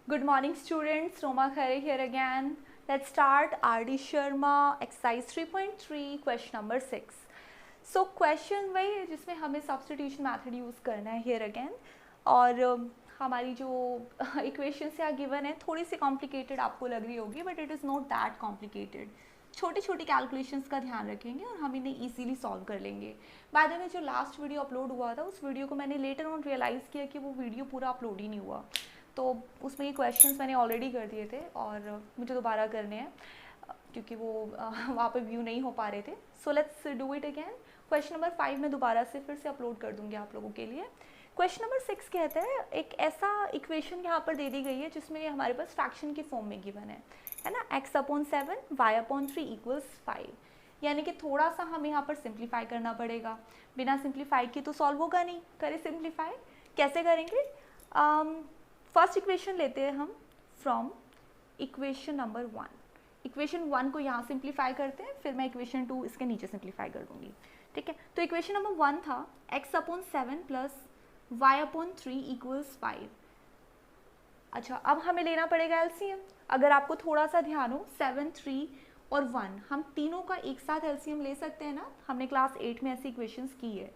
Good morning students, Roma Khare here again. Let's start RD Sharma exercise 3.3 question number 6. So question वही है जिसमें हमें substitution method use करना है here again और हमारी जो equations यहाँ given है थोड़ी सी complicated आपको लग रही होगी but it is not that complicated. छोटी छोटी कैलकुलेशंस का ध्यान रखेंगे और हम इन्हें इजीली सॉल्व कर लेंगे. बाय द वे जो लास्ट वीडियो अपलोड हुआ था उस वीडियो को मैंने लेटर ऑन रियलाइज़ किया कि वो वीडियो पूरा अपलोड ही नहीं हुआ, तो उसमें ये क्वेश्चंस मैंने ऑलरेडी कर दिए थे और मुझे दोबारा करने हैं क्योंकि वो वहाँ पे व्यू नहीं हो पा रहे थे. So let's do it again. Question number 5 में दोबारा से फिर से अपलोड कर दूँगी आप लोगों के लिए. क्वेश्चन नंबर 6 कहता है एक ऐसा इक्वेशन यहाँ पर दे दी गई है जिसमें हमारे पास फ्रैक्शन की फॉर्म में गिवन है ना, x/7 y/3 इक्वल्स 5. यानी कि थोड़ा सा हमें यहाँ पर सिंप्लीफाई करना पड़ेगा. बिना सिंप्लीफाई की तो सॉल्व होगा नहीं. करें सिंप्लीफाई. कैसे करेंगे? फर्स्ट इक्वेशन लेते हैं हम फ्रॉम इक्वेशन नंबर 1. इक्वेशन 1 को यहाँ सिंप्लीफाई करते हैं, फिर मैं इक्वेशन 2 इसके नीचे सिंप्लीफाई कर दूँगी. ठीक है, तो इक्वेशन नंबर 1 था x/7 प्लस y/3 इक्वल्स 5. अच्छा, अब हमें लेना पड़ेगा एलसीएम. अगर आपको थोड़ा सा ध्यान हो, 7, 3 और 1 हम तीनों का एक साथ एलसीएम ले सकते हैं ना. हमने क्लास 8 में ऐसी इक्वेशंस की है.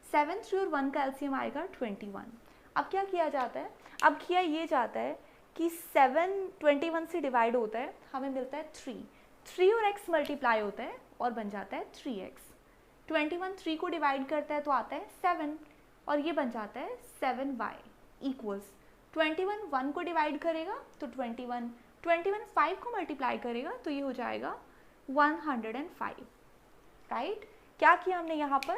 7, 3 और 1 का एलसीएम आएगा 21. अब क्या किया जाता है? अब किया ये जाता है कि 7 21 से डिवाइड होता है, हमें मिलता है 3 और x मल्टीप्लाई होता है और बन जाता है 3x. 21 3 को डिवाइड करता है तो आता है 7 और ये बन जाता है 7y इक्वल्स 21 1 को डिवाइड करेगा तो 21 5 को मल्टीप्लाई करेगा तो ये हो जाएगा 105. राइट. क्या किया हमने यहाँ पर?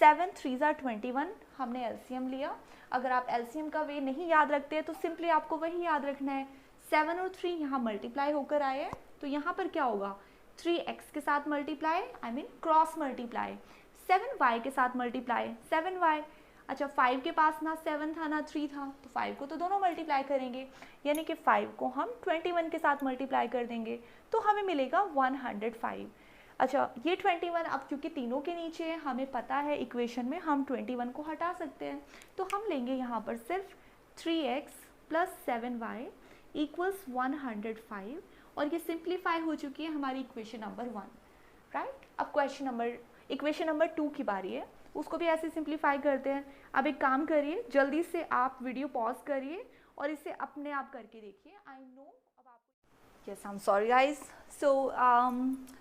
7 3 are 21 हमने एलसीएम लिया. अगर आप एलसीएम का वे नहीं याद रखते हैं तो सिंपली आपको वही याद रखना है. 7 और 3 यहाँ मल्टीप्लाई होकर आए हैं तो यहाँ पर क्या होगा? 3x के साथ multiply, I mean cross multiply. 7y के साथ मल्टीप्लाई 7y. अच्छा, 5 के पास ना 7 था ना 3 था, तो 5 को तो दोनों मल्टीप्लाई करेंगे, यानी कि 5 को हम 21 के साथ मल्टीप्लाई कर देंगे तो हमें मिलेगा 105. अच्छा, ये 21 अब क्योंकि तीनों के नीचे है, हमें पता है इक्वेशन में हम 21 को हटा सकते हैं, तो हम लेंगे यहाँ पर सिर्फ 3x प्लस 7y इक्वल्स 105 और ये सिंप्लीफाई हो चुकी है हमारी इक्वेशन नंबर 1. राइट. अब इक्वेशन नंबर 2 की बारी है, उसको भी ऐसे सिंप्लीफाई करते हैं. अब एक काम करिए, जल्दी से आप वीडियो पॉज करिए और इसे अपने आप करके देखिए. आई नो अब आपको, yes I am sorry guys. So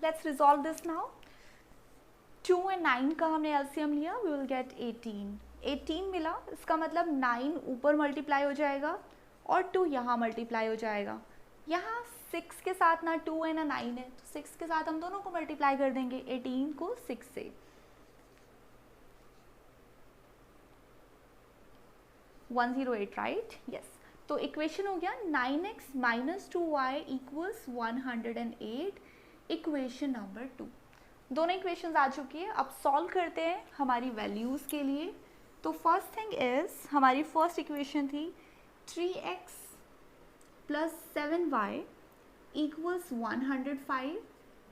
let's resolve this now. 2 और 9 का हमने एलसीएम लिया, वी विल गेट 18 मिला. इसका मतलब 9 ऊपर मल्टीप्लाई हो जाएगा और 2 यहाँ मल्टीप्लाई हो जाएगा. यहाँ 6 के साथ ना 2 है ना 9 है, तो 6 के साथ हम दोनों को मल्टीप्लाई कर देंगे 18 को 6 से. 108. राइट. यस. तो इक्वेशन हो गया 9x minus 2y equals 108. Equation number 2. दोनों इक्वेशंस आ चुकी है. अब सॉल्व करते हैं हमारी वैल्यूज़ के लिए. तो फर्स्ट थिंग इज, हमारी फर्स्ट इक्वेशन थी 3x प्लस 7y इक्वल्स 105.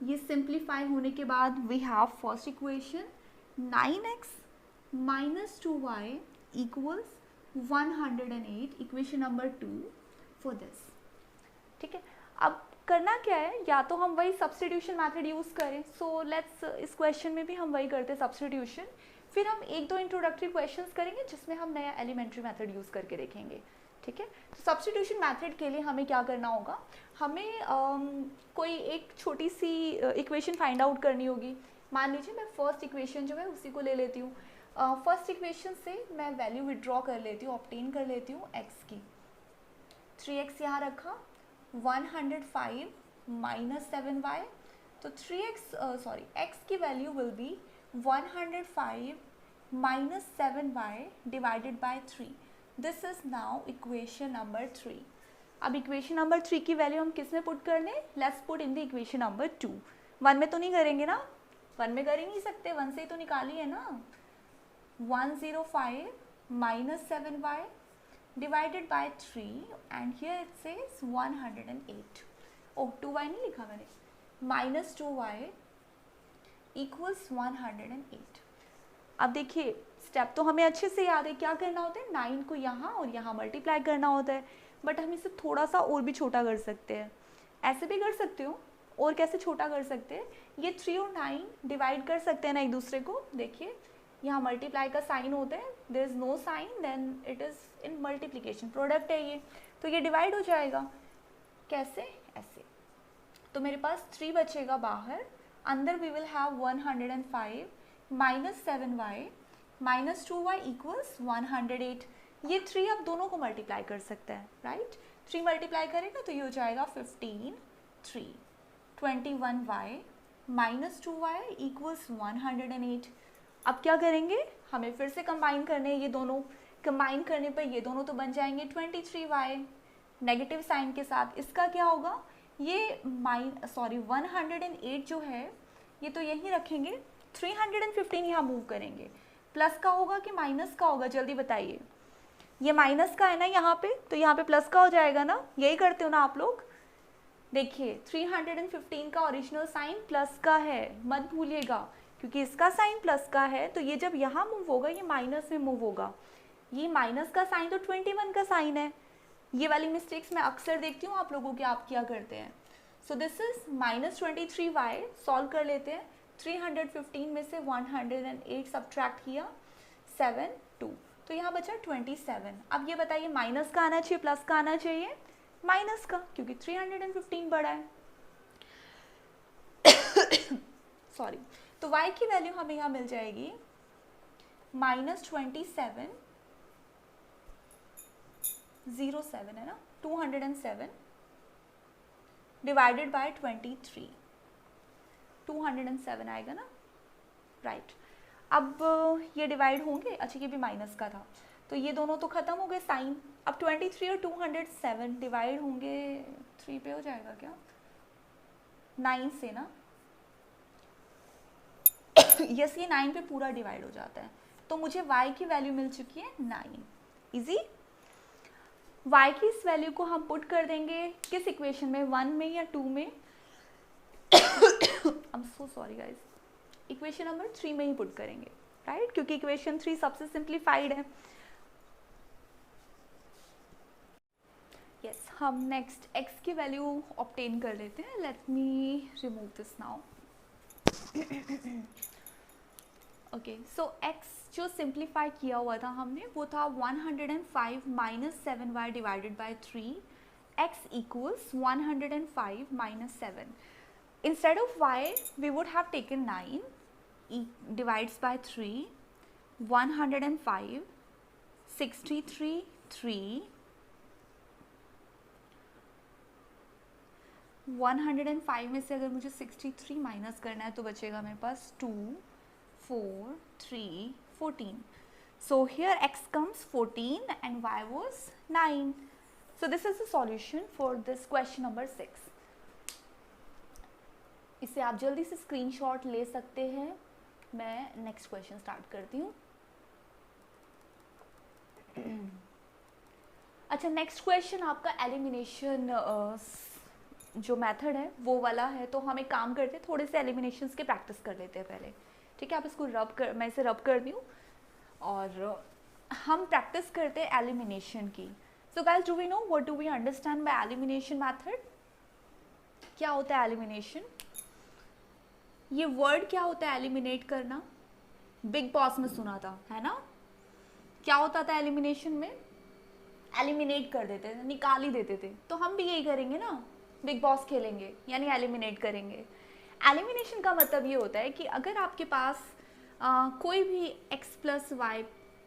ये सिंप्लीफाई होने के बाद we have first equation 9x minus 2y equals 108. Equation number 2 for this. ठीक है. अब करना क्या है, या तो हम वही सब्स्टिट्यूशन मेथड यूज़ करें. सो लेट्स, इस क्वेश्चन में भी हम वही करते हैं सब्स्टिट्यूशन. फिर हम 1-2 इंट्रोडक्टरी क्वेश्चंस करेंगे जिसमें हम नया एलिमेंट्री मेथड यूज़ करके देखेंगे. ठीक है. तो सब्स्टिट्यूशन मेथड के लिए हमें क्या करना होगा, हमें कोई एक छोटी सी इक्वेशन फाइंड आउट करनी होगी. मान लीजिए मैं फर्स्ट इक्वेशन जो है उसी को ले लेती हूँ. फर्स्ट इक्वेशन से मैं वैल्यू विड्रॉ कर लेती हूँ, ऑब्टेन कर लेती हूँ x की. 3x यहाँ रखा, 105 माइनस 7y, तो x की value will be 105 minus 7y divided by 3. This is now equation number 3. अब इक्वेशन नंबर 3 की वैल्यू हम किस में पुट करने? Let's put in the equation number 2. 1 में तो नहीं करेंगे ना, 1 में कर ही नहीं सकते, 1 से ही तो निकाली है ना. 105 minus 7y divided by 3 and here it says 108. Oh, 2y नहीं लिखा मैंने. minus 2y equals 108. अब देखिए स्टेप तो हमें अच्छे से याद है. क्या करना होता है? 9 को यहाँ और यहाँ मल्टीप्लाई करना होता है. बट हम इसे थोड़ा सा और भी छोटा कर सकते हैं, ऐसे भी कर सकते हो। और कैसे छोटा कर सकते हैं, ये 3 और 9 डिवाइड कर सकते हैं ना एक दूसरे को। देखिए यहाँ मल्टीप्लाई का साइन होता है, there is no sign, then it is in multiplication, product है ये, तो ये डिवाइड हो जाएगा। कैसे, ऐसे। तो मेरे पास 3 बचेगा बाहर, अंदर we will have 105 minus 7y minus 2y equals 108। ये 3 आप दोनों को मल्टीप्लाई कर सकते हैं, राइट। 3 मल्टीप्लाई करेगा तो ये हो जाएगा 15, 3, 21y माइनस 2y इक्वल्स 108। अब क्या करेंगे, हमें फिर से कंबाइन करने हैं ये दोनों, कंबाइन करने पर ये दोनों तो बन जाएंगे 23y नेगेटिव साइन के साथ। इसका क्या होगा, ये 108 जो है ये तो यहीं रखेंगे, 315 यहाँ मूव करेंगे। प्लस का होगा कि माइनस का होगा, जल्दी बताइए। ये माइनस का है ना यहाँ पे, तो यहाँ पे प्लस का हो जाएगा ना, यही करते हो ना आप लोग। देखिए 315 का ओरिजिनल साइन प्लस का है, मत भूलिएगा, क्योंकि इसका साइन प्लस का है तो ये जब यहाँ मूव होगा ये माइनस में मूव होगा। ये माइनस का साइन तो 21 का साइन है। ये वाली मिस्टेक्स मैं अक्सर देखती हूँ आप लोगों के, आप क्या करते हैं। सो दिस इज -23y, सॉल्व कर लेते हैं। 315 में से 108 सब्ट्रैक्ट किया, 7, 2, तो यहाँ बचा 27। अब ये बताइए माइनस का आना चाहिए प्लस का आना चाहिए, माइनस का, क्योंकि 315 बड़ा है। सॉरी, तो y की वैल्यू हमें यहाँ मिल जाएगी -27, 07 है ना, 207 डिवाइडेड बाय 23, 207 आएगा ना, राइट। अब ये डिवाइड होंगे, अच्छा ये भी माइनस का था, तो ये दोनों तो खत्म हो गए साइन। अब 23 और 207 डिवाइड होंगे 3 पे हो जाएगा क्या, 9 से ना, यस ये 9 पे पूरा डिवाइड हो जाता है। तो मुझे y की वैल्यू मिल चुकी है 9, इजी। y की इस वैल्यू को हम पुट कर देंगे किस इक्वेशन में, 1 में या 2 में, I am so sorry guys, equation number 3 में ही पुट करेंगे, राइट, क्योंकि इक्वेशन 3 सबसे सिंप्लीफाइड है। यस, हम नेक्स्ट x की वैल्यू ऑब्टेन कर लेते हैं। Let me remove this now. Okay, so x जो सिंप्लीफाई किया हुआ था हमने वो था 105 minus 7y divided by 3, x equals 105 minus 7। Instead of y, we would have taken 9, divides by 3, 105, 63, 3, 105 में से अगर मुझे 63 माइनस करना है तो बचेगा मेरे पास 2, 4, 3, 14. So here x comes 14 and y was 9. So this is the solution for this question number 6. इसे आप जल्दी से स्क्रीनशॉट ले सकते हैं। मैं नेक्स्ट क्वेश्चन स्टार्ट करती हूँ। अच्छा, नेक्स्ट क्वेश्चन आपका एलिमिनेशन जो मेथड है वो वाला है, तो हम एक काम करते हैं, थोड़े से एलिमिनेशंस के प्रैक्टिस कर लेते हैं पहले, ठीक है। आप इसको मैं इसे रब कर दी हूँ और हम प्रैक्टिस करते हैं एलिमिनेशन की। So guys, do we know what do we understand by elimination method? क्या होता है एलिमिनेशन? ये वर्ड क्या होता है एलिमिनेट करना? बिग बॉस में सुना था, है ना? क्या होता था एलिमिनेशन में? एलिमिनेट कर देते थे, निकाल ही देते थे। तो हम भी यही करेंगे ना, बिग बॉस खेलेंगे यानी एलिमिनेट करेंगे। एलिमिनेशन का मतलब ये होता है कि अगर आपके पास कोई भी x plus y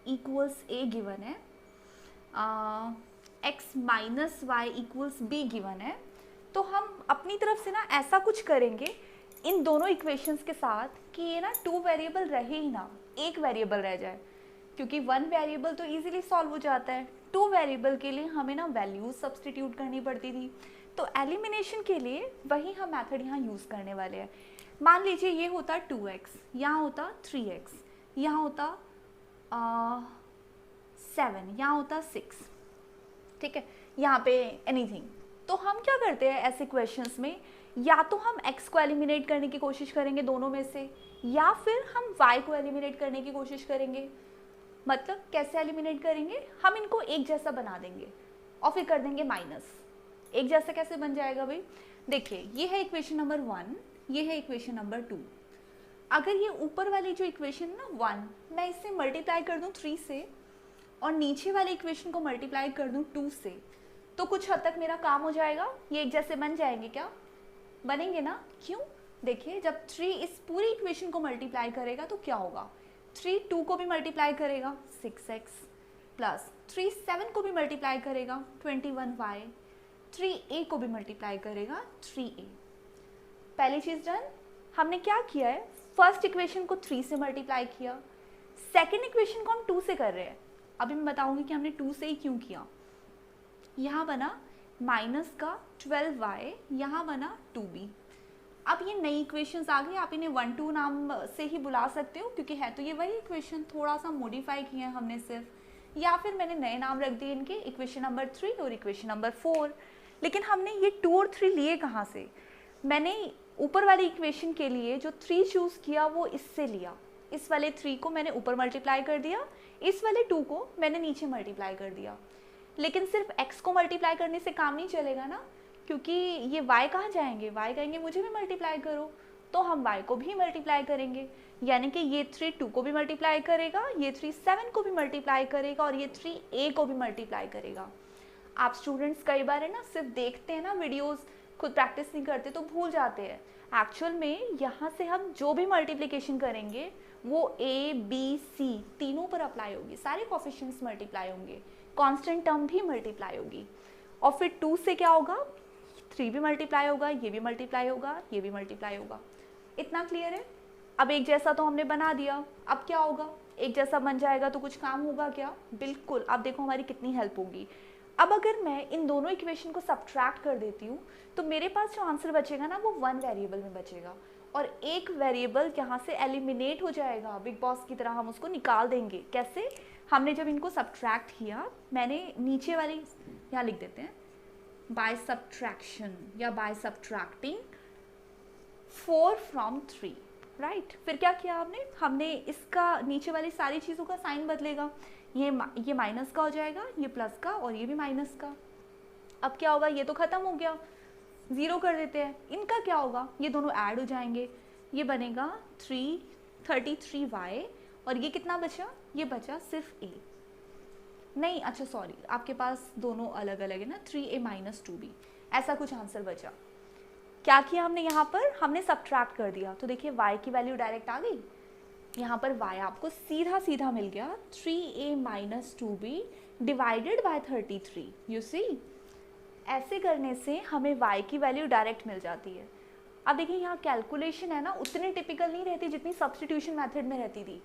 equals a given है, x minus y equals b given है, तो हम अपनी तरफ से ना ऐसा कुछ करेंगे इन दोनों इक्वेशंस के साथ कि ये ना 2 वेरिएबल रहे ही ना, एक वेरिएबल रह जाए, क्योंकि 1 वेरिएबल तो इजीली सॉल्व हो जाता है। 2 वेरिएबल के लिए हमें ना वैल्यूज सब्स्टिट्यूट करनी पड़ती थी। तो एलिमिनेशन के लिए वही हम मेथड यहाँ यूज़ करने वाले हैं। मान लीजिए ये होता 2x, यहाँ होता 3x, यहाँ होता 7, यहाँ होता 6, ठीक है, यहाँ पे एनीथिंग। तो हम क्या करते हैं ऐसे क्वेश्चंस में, या तो हम x को एलिमिनेट करने की कोशिश करेंगे दोनों में से, या फिर हम y को एलिमिनेट करने की कोशिश करेंगे। मतलब कैसे एलिमिनेट करेंगे? हम इनको एक जैसा बना देंगे। और फिर कर देंगे माइनस। एक जैसा कैसे बन जाएगा भाई, देखिए ये है इक्वेशन नंबर 1, ये है इक्वेशन नंबर 2। अगर ये ऊपर वाली जो इक्वेशन ना 1, मैं इससे मल्टीप्लाई कर दूं 3 से और नीचे वाले इक्वेशन को मल्टीप्लाई कर दूं 2 से, तो कुछ हद तक मेरा काम हो जाएगा। ये एक जैसे बन जाएंगे क्या, बनेंगे ना। क्यों, देखिए जब 3 इस पूरी इक्वेशन को मल्टीप्लाई करेगा तो क्या होगा, 3 2 को भी मल्टीप्लाई करेगा 6x, प्लस 3 7 को भी मल्टीप्लाई करेगा 21y, 3a को भी मल्टीप्लाई करेगा 3a। पहली चीज डन। हमने क्या किया है, फर्स्ट इक्वेशन को 3 से मल्टीप्लाई किया, सेकेंड इक्वेशन को हम 2 से कर रहे हैं। अभी मैं बताऊंगी कि हमने 2 से ही क्यों किया। यहाँ बना माइनस का 12y, यहाँ बना 2b। अब ये नई इक्वेशंस आ गई, आप इन्हें 1 2 नाम से ही बुला सकते हो क्योंकि है तो ये वही इक्वेशन, थोड़ा सा मॉडिफाई किए हैं हमने सिर्फ, या फिर मैंने नए नाम रख दिए इनके, इक्वेशन नंबर 3 और इक्वेशन नंबर 4। लेकिन हमने ये 2 और 3 लिए कहाँ से, मैंने ऊपर वाली इक्वेशन के लिए जो 3 चूज किया वो इससे लिया। इस वाले 3 को मैंने ऊपर मल्टीप्लाई कर दिया, इस वाले 2 को मैंने नीचे मल्टीप्लाई कर दिया। लेकिन सिर्फ x को मल्टीप्लाई करने से काम नहीं चलेगा ना, क्योंकि ये y कहाँ जाएंगे, y कहेंगे मुझे भी मल्टीप्लाई करो, तो हम y को भी मल्टीप्लाई करेंगे। यानी कि ये 3 2 को भी मल्टीप्लाई करेगा, ये 3 7 को भी मल्टीप्लाई करेगा और ये 3 a को भी मल्टीप्लाई करेगा। आप स्टूडेंट्स कई बार है ना सिर्फ देखते हैं ना वीडियोस, खुद प्रैक्टिस नहीं करते तो भूल जाते हैं। एक्चुअल में यहाँ से हम जो भी मल्टीप्लिकेशन करेंगे वो a b c तीनों पर अप्लाई होगी, सारे कोफिशिएंट्स मल्टीप्लाई होंगे, कांस्टेंट टर्म भी मल्टीप्लाई होगी। और फिर 2 से क्या होगा, 3 भी मल्टीप्लाई होगा, ये भी मल्टीप्लाई होगा, ये भी मल्टीप्लाई होगा। इतना क्लियर है। अब एक जैसा तो हमने बना दिया, अब क्या होगा, एक जैसा बन जाएगा तो कुछ काम होगा क्या, बिल्कुल। अब देखो हमारी कितनी हेल्प होगी। अब अगर मैं इन दोनों इक्वेशन को सब्ट्रैक्ट कर देती हूँ तो मेरे पास जो आंसर बचेगा ना वो 1 वेरिएबल में बचेगा और एक वेरिएबल यहाँ से एलिमिनेट हो जाएगा, बिग बॉस की तरह हम उसको निकाल देंगे। कैसे, हमने जब इनको सब्ट्रैक्ट किया, मैंने नीचे वाली यहाँ लिख देते हैं बाय सब्ट्रैक्शन या बाय सब्ट्रैक्टिंग 4 from 3, राइट। फिर क्या किया हमने इसका नीचे वाली सारी चीज़ों का साइन बदलेगा, ये माइनस का हो जाएगा, ये प्लस का और ये भी माइनस का। अब क्या होगा, ये तो खत्म हो गया, 0 कर देते हैं। इनका क्या होगा, ये दोनों ऐड हो जाएंगे, ये बनेगा 33y और ये कितना बचा, ये बचा सिर्फ a नहीं, अच्छा सॉरी, आपके पास दोनों अलग अलग है ना, 3a - 2b, ऐसा कुछ आंसर बचा। क्या किया हमने यहाँ पर, हमने सब्ट्रैक्ट कर दिया, तो देखिए y की वैल्यू डायरेक्ट आ गई, यहाँ पर y आपको सीधा सीधा मिल गया 3a - 2b divided by 33। You see, ऐसे करने से हमें y की वैल्यू डायरेक्ट मिल जाती है। अब देखिए यहाँ कैलकुलेशन है ना उतनी टिपिकल नहीं रहती जितनी सब्स्टिट्यूशन मेथड में रहती थी।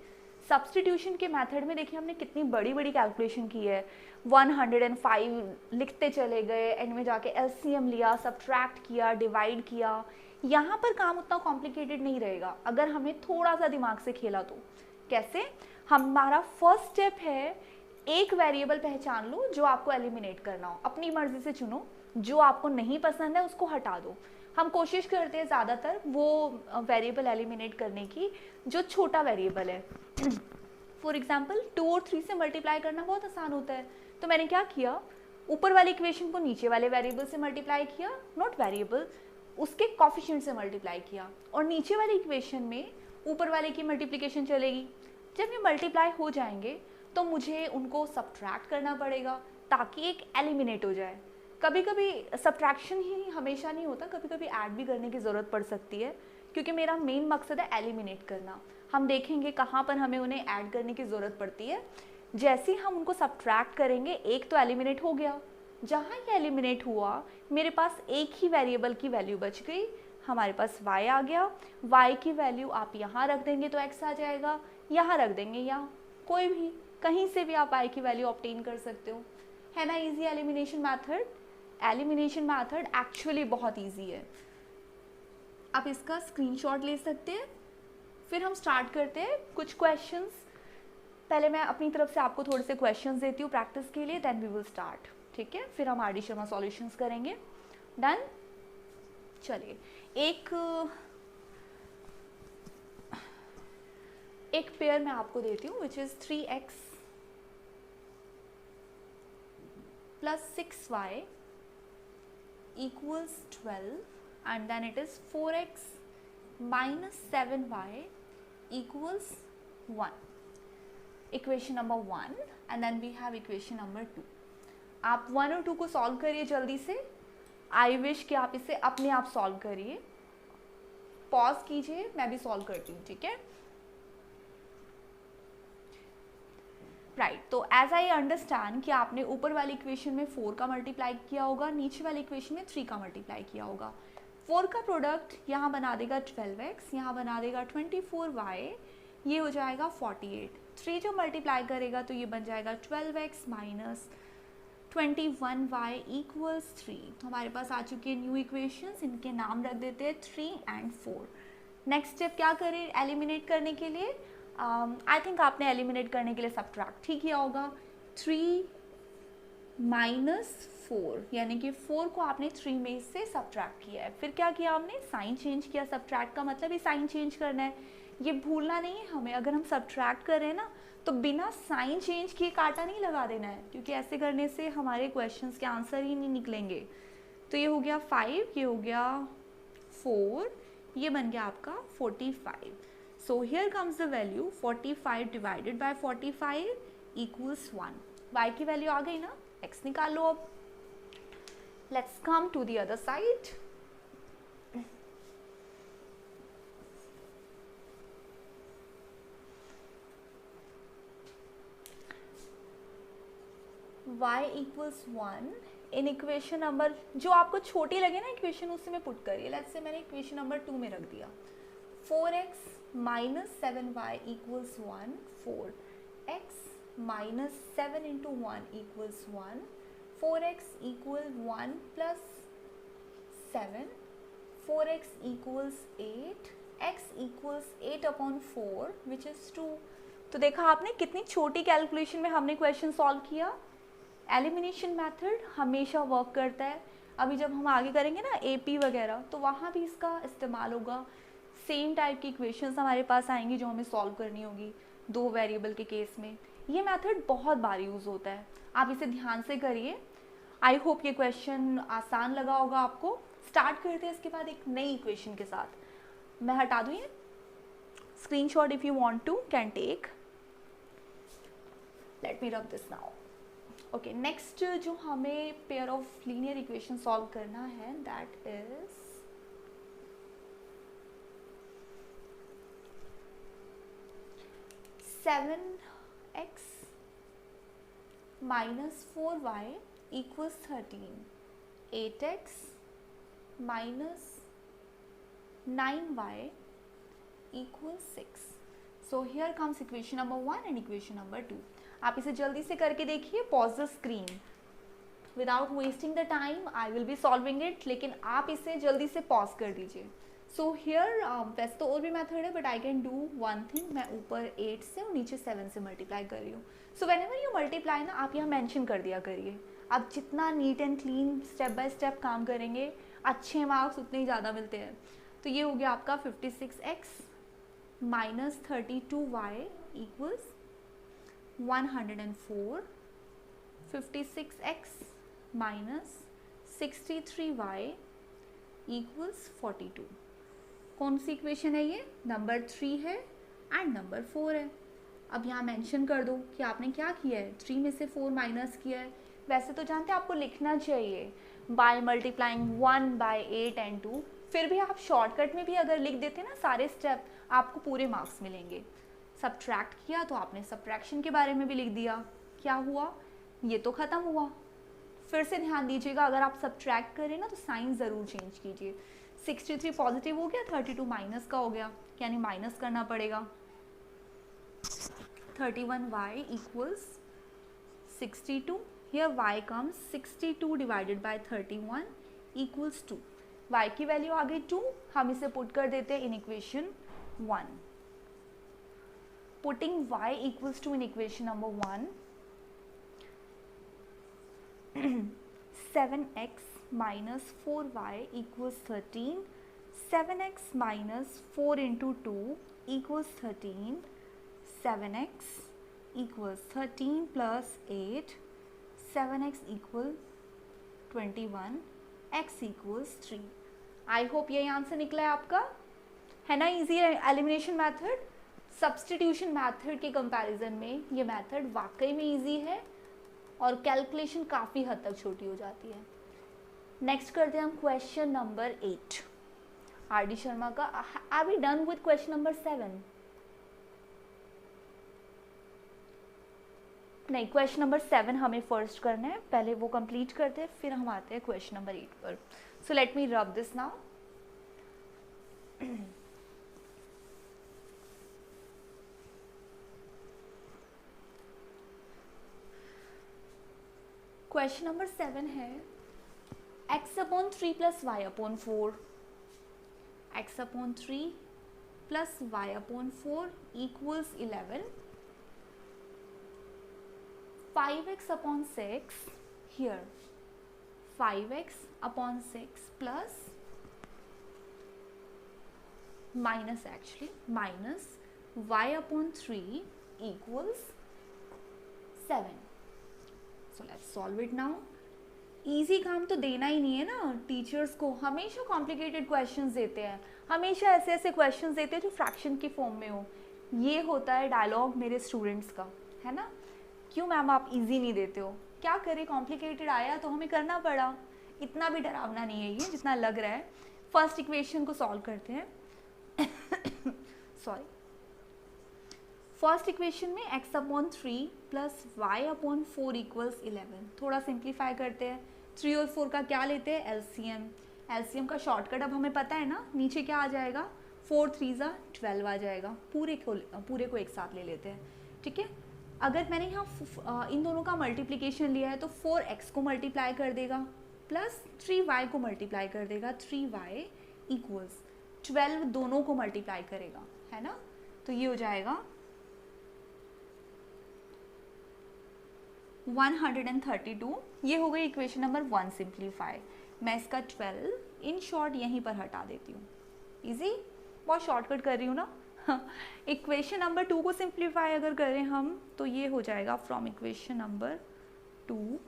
सब्स्टिट्यूशन के मेथड में देखिए हमने कितनी बड़ी बड़ी कैलकुलेशन की है, 105 लिखते चले गए, एंड में जाके एलसीएम लिया, सब्ट्रैक्ट किया, डिवाइड किया। यहाँ पर काम उतना कॉम्प्लिकेटेड नहीं रहेगा अगर हमें थोड़ा सा दिमाग से खेला तो। कैसे, हमारा फर्स्ट स्टेप है एक वेरिएबल पहचान लो जो आपको एलिमिनेट करना हो, अपनी मर्जी से चुनो, जो आपको नहीं पसंद है उसको हटा दो। हम कोशिश करते हैं ज़्यादातर वो वेरिएबल एलिमिनेट करने की जो छोटा वेरिएबल है। फॉर एग्जाम्पल 2 और 3 से मल्टीप्लाई करना बहुत आसान होता है, तो मैंने क्या किया, ऊपर वाली इक्वेशन को नीचे वाले वेरिएबल से मल्टीप्लाई किया, नॉट वेरिएबल, उसके कॉफिशिएंट से मल्टीप्लाई किया, और नीचे वाली इक्वेशन में ऊपर वाले की मल्टीप्लिकेशन चलेगी। जब ये मल्टीप्लाई हो जाएंगे तो मुझे उनको सब्ट्रैक्ट करना पड़ेगा ताकि एक एलिमिनेट हो जाए। कभी कभी सब्ट्रैक्शन ही हमेशा नहीं होता, कभी कभी ऐड भी करने की ज़रूरत पड़ सकती है, क्योंकि मेरा मेन मकसद है एलिमिनेट करना। हम देखेंगे कहाँ पर हमें उन्हें ऐड करने की ज़रूरत पड़ती है। जैसे ही हम उनको सब्ट्रैक्ट करेंगे, एक तो एलिमिनेट हो गया, जहाँ ये एलिमिनेट हुआ मेरे पास एक ही वेरिएबल की वैल्यू बच गई, हमारे पास y आ गया। y की वैल्यू आप यहाँ रख देंगे तो x आ जाएगा, यहाँ रख देंगे या कोई भी कहीं से भी आप y की वैल्यू ऑब्टेन कर सकते हो। है ना easy elimination method. Elimination method actually बहुत इजी है, आप इसका स्क्रीनशॉट ले सकते हैं। फिर हम स्टार्ट करते हैं कुछ क्वेश्चंस। पहले मैं अपनी तरफ से आपको थोड़े से क्वेश्चंस देती हूँ प्रैक्टिस के लिए, देन वी विल स्टार्ट, ठीक है। फिर हम आर डी शर्मा सॉल्यूशंस करेंगे। डन, चलिए एक पेयर मैं आपको देती हूँ, which is 3x plus 6y equals 12, and then it is 4x minus 7y equals 1. Equation number 1, and then we have equation number 2. आप 1 और 2 को सॉल्व करिए जल्दी से. आई विश कि आप इसे अपने आप सॉल्व करिए. पॉज कीजिए, मैं भी सॉल्व करती हूँ, ठीक है. राइट, तो एज आई अंडरस्टैंड कि आपने ऊपर वाली इक्वेशन में 4 का मल्टीप्लाई किया होगा, नीचे वाली इक्वेशन में 3 का मल्टीप्लाई किया होगा. 4 का प्रोडक्ट यहाँ बना देगा 12x, यहाँ बना देगा 24y, ये हो जाएगा 48. 3 जो मल्टीप्लाई करेगा तो ये बन जाएगा 12x माइनस 21y इक्वल्स 3. तो हमारे पास आ चुके हैं न्यू इक्वेशंस, इनके नाम रख देते हैं 3 and 4. नेक्स्ट स्टेप क्या करें एलिमिनेट करने के लिए? आई थिंक आपने एलिमिनेट करने के लिए सब्ट्रैक्ट ही किया होगा. 3 माइनस 4, यानी कि 4 को आपने 3 में से सब्ट्रैक्ट किया है. फिर क्या किया आपने? साइन चेंज किया. सब्ट्रैक्ट का मतलब ही साइन चेंज करना है, ये भूलना नहीं है हमें. अगर हम सब्ट्रैक्ट कर रहे हैं ना तो बिना साइन चेंज किए कांटा नहीं लगा देना है, क्योंकि ऐसे करने से हमारे क्वेश्चंस के आंसर ही नहीं निकलेंगे. तो ये हो गया 5, ये हो गया 4, ये बन गया आपका 45. So here comes the value 45 divided by 45 equals 1. y की वैल्यू आ गई ना, x निकाल लो. अब let's come to the other side. y equals 1 in equation number जो आपको छोटी लगे ना इक्वेशन, उसी में पुट करिए. लेट्स से मैंने इक्वेशन नंबर 2 में रख दिया. 4x minus 7y equals 1, 4x minus 7 into 1 equals 1, 4x equal 1 plus 7, 4x equals 8, x equals 8 upon 4 which is 2. तो देखा आपने कितनी छोटी कैलकुलेशन में हमने क्वेश्चन सॉल्व किया. एलिमिनेशन मेथड हमेशा वर्क करता है. अभी जब हम आगे करेंगे ना एपी वगैरह, तो वहाँ भी इसका इस्तेमाल होगा. सेम टाइप की इक्वेशंस हमारे पास आएंगी जो हमें सॉल्व करनी होगी 2 वेरिएबल के केस में. ये मेथड बहुत बार यूज़ होता है, आप इसे ध्यान से करिए. आई होप ये क्वेश्चन आसान लगा होगा आपको. स्टार्ट करते हैं इसके बाद एक नई इक्वेशन के साथ. मैं हटा दूँ ये screenshot, if you want to can take. Let me rub this now. Okay, next जो हमें pair of linear equation solve करना है that is seven x minus 4y equals 13, 8x minus 9y equals 6. So here comes equation number 1 and equation number 2. आप इसे जल्दी से करके देखिए. Pause the screen without wasting the time. I will be solving it, लेकिन आप इसे जल्दी से पॉज कर दीजिए. सो हियर वैसे तो और भी मेथड है, but I can do one thing. मैं ऊपर 8 से और नीचे 7 से मल्टीप्लाई कर रही हूँ. So when ever you multiply ना, आप यहाँ मैंशन कर दिया करिए. आप जितना neat and clean step by step काम करेंगे, अच्छे मार्क्स उतने ही ज़्यादा मिलते हैं. तो ये हो गया आपका 56x minus 32y equals 104, 56x minus 63y equals 42. कौन सी इक्वेशन है ये? नंबर 3 है एंड नंबर 4 है. अब यहाँ मेंशन कर दो कि आपने क्या किया है, 3 में से 4 माइनस किया है. वैसे तो जानते हैं आपको लिखना चाहिए बाय मल्टीप्लाइंग 1 बाय 8 एंड 2. फिर भी आप शॉर्टकट में भी अगर लिख देते ना सारे स्टेप, आपको पूरे मार्क्स मिलेंगे. सब्ट्रैक्ट किया तो आपने सब्ट्रैक्शन के बारे में भी लिख दिया. क्या हुआ? ये तो ख़त्म हुआ. फिर से ध्यान दीजिएगा, अगर आप सब्ट्रैक्ट करें ना तो साइन ज़रूर चेंज कीजिए. 63 पॉजिटिव हो गया, 32 माइनस का हो गया, यानी माइनस करना पड़ेगा. 31y equals 62. Here y comes 62 divided by 31 equals 2. y की वैल्यू आ गई 2. हम इसे पुट कर देते हैं in equation 1. Putting y equals two in equation number 1, 7x minus 4y equals 13, 7x minus 4 into 2 equals 13, 7x equals 13 plus 8, 7x equal 21, x equals 3। I hope यही answer निकला है आपका, है ना। Easy elimination method substitution method के comparison में ये method वाकई में इजी है और कैलकुलेशन काफ़ी हद तक छोटी हो जाती है। नेक्स्ट करते हैं हम question number 8 R D Sharma का। Are we done with question number 7? नहीं, क्वेश्चन नंबर 7 हमें फर्स्ट करना है, पहले वो कंप्लीट करते हैं फिर हम आते हैं क्वेश्चन नंबर 8 पर। So let me rub this now. Question number 7 है x/3 + y/4, x/3 + y/4 equals 11, 5x/6 here, 5x/6 plus minus y/3 equals 7. So let's solve it now. Easy काम तो देना ही नहीं है ना टीचर्स को, हमेशा कॉम्प्लिकेटेड क्वेश्चंस देते हैं, हमेशा ऐसे ऐसे क्वेश्चंस देते हैं जो फ्रैक्शन की फॉर्म में हो। ये होता है डायलॉग मेरे स्टूडेंट्स का, है ना। क्यों मैम आप इजी नहीं देते हो? क्या करें, कॉम्प्लिकेटेड आया तो हमें करना पड़ा। इतना भी डरावना नहीं है ये जितना लग रहा है। फर्स्ट इक्वेशन को सॉल्व करते हैं। सॉरी, फर्स्ट इक्वेशन में x/3 + y/4 इक्वल्स 11। थोड़ा सिंप्लीफाई करते हैं। 3 और 4 का क्या लेते हैं? एलसीएम। एलसीएम का शॉर्टकट अब हमें पता है ना, नीचे क्या आ जाएगा? 4 3 12 आ जाएगा। पूरे को एक साथ ले लेते हैं, ठीक है। अगर मैंने यहाँ इन दोनों का मल्टीप्लिकेशन लिया है तो 4x को मल्टीप्लाई कर देगा प्लस 3y को मल्टीप्लाई कर देगा, 3y इक्वल्स 12 दोनों को मल्टीप्लाई करेगा, है ना। तो ये हो जाएगा 132। ये हो गई इक्वेशन नंबर 1 सिंप्लीफाई। मैं इसका 12 इन शॉर्ट यहीं पर हटा देती हूँ। इजी, बहुत शॉर्टकट कर रही हूँ ना। इक्वेशन नंबर 2 को सिंप्लीफाई अगर करें हम तो ये हो जाएगा from equation number 2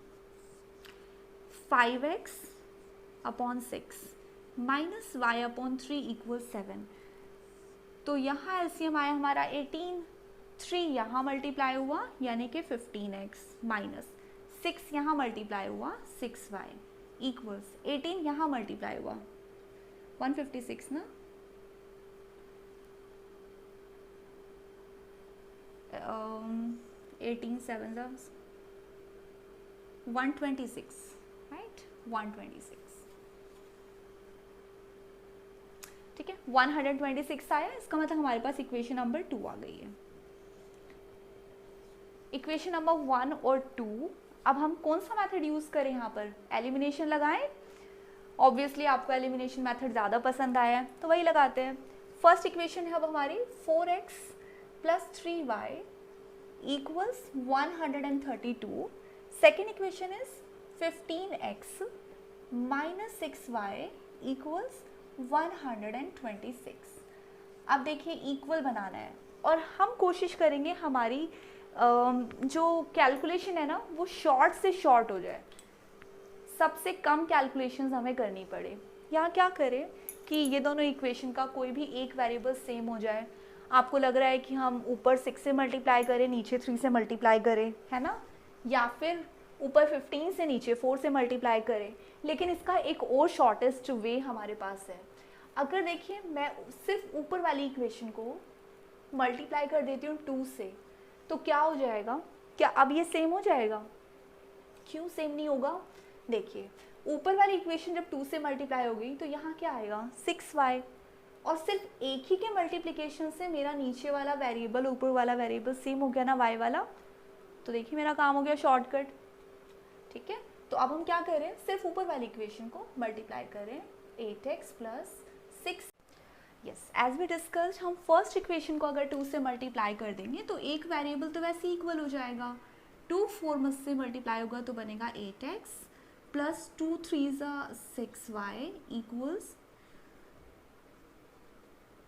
5x/6 minus y/3 equal 7। तो यहाँ एलसीएम आया हमारा 18, 3 यहाँ मल्टीप्लाई हुआ यानी कि 15x माइनस 6 यहाँ मल्टीप्लाई हुआ 6y इक्वल्स 18 यहाँ मल्टीप्लाई हुआ 156 ना, 18 7 126, राइट, 126, ठीक है। 126 आया, इसका मतलब हमारे पास इक्वेशन नंबर 2 आ गई है। इक्वेशन नंबर 1 और 2, अब हम कौन सा मेथड यूज करें यहाँ पर? एलिमिनेशन लगाएं। ऑब्वियसली आपको एलिमिनेशन मेथड ज़्यादा पसंद आया है तो वही लगाते हैं। फर्स्ट इक्वेशन है अब हमारी 4x + 3y equals 132। Second equation is 15x - 6y equals 126। अब देखिए इक्वल बनाना है और हम कोशिश करेंगे हमारी जो कैलकुलेशन है ना वो शॉर्ट से शॉर्ट हो जाए, सबसे कम कैलकुलेशंस हमें करनी पड़े। यहाँ क्या करें कि ये दोनों इक्वेशन का कोई भी एक वेरिएबल सेम हो जाए। आपको लग रहा है कि हम ऊपर 6 से मल्टीप्लाई करें, नीचे 3 से मल्टीप्लाई करें, है ना, या फिर ऊपर 15 से नीचे 4 से मल्टीप्लाई करें। लेकिन इसका एक और शॉर्टेस्ट वे हमारे पास है। अगर देखिए मैं सिर्फ ऊपर वाली इक्वेशन को मल्टीप्लाई कर देती हूँ 2 से, तो क्या हो जाएगा? क्या अब ये सेम हो जाएगा? क्यों सेम नहीं होगा? देखिए ऊपर वाली इक्वेशन जब 2 से मल्टीप्लाई हो गई तो यहाँ क्या आएगा? 6y, और सिर्फ एक ही के मल्टीप्लिकेशन से मेरा नीचे वाला वेरिएबल ऊपर वाला वेरिएबल सेम हो गया ना, y वाला। तो देखिए मेरा काम हो गया शॉर्टकट, ठीक है। तो अब हम क्या करें? सिर्फ ऊपर वाली इक्वेशन को मल्टीप्लाई करें 8x + 6। Yes, as we discussed, हम फर्स्ट इक्वेशन को अगर 2 से मल्टीप्लाई कर देंगे तो एक वेरिएबल तो वैसे इक्वल हो जाएगा। 2 4 में से मल्टीप्लाई होगा तो बनेगा 8x + 2 3 6y इक्वल्स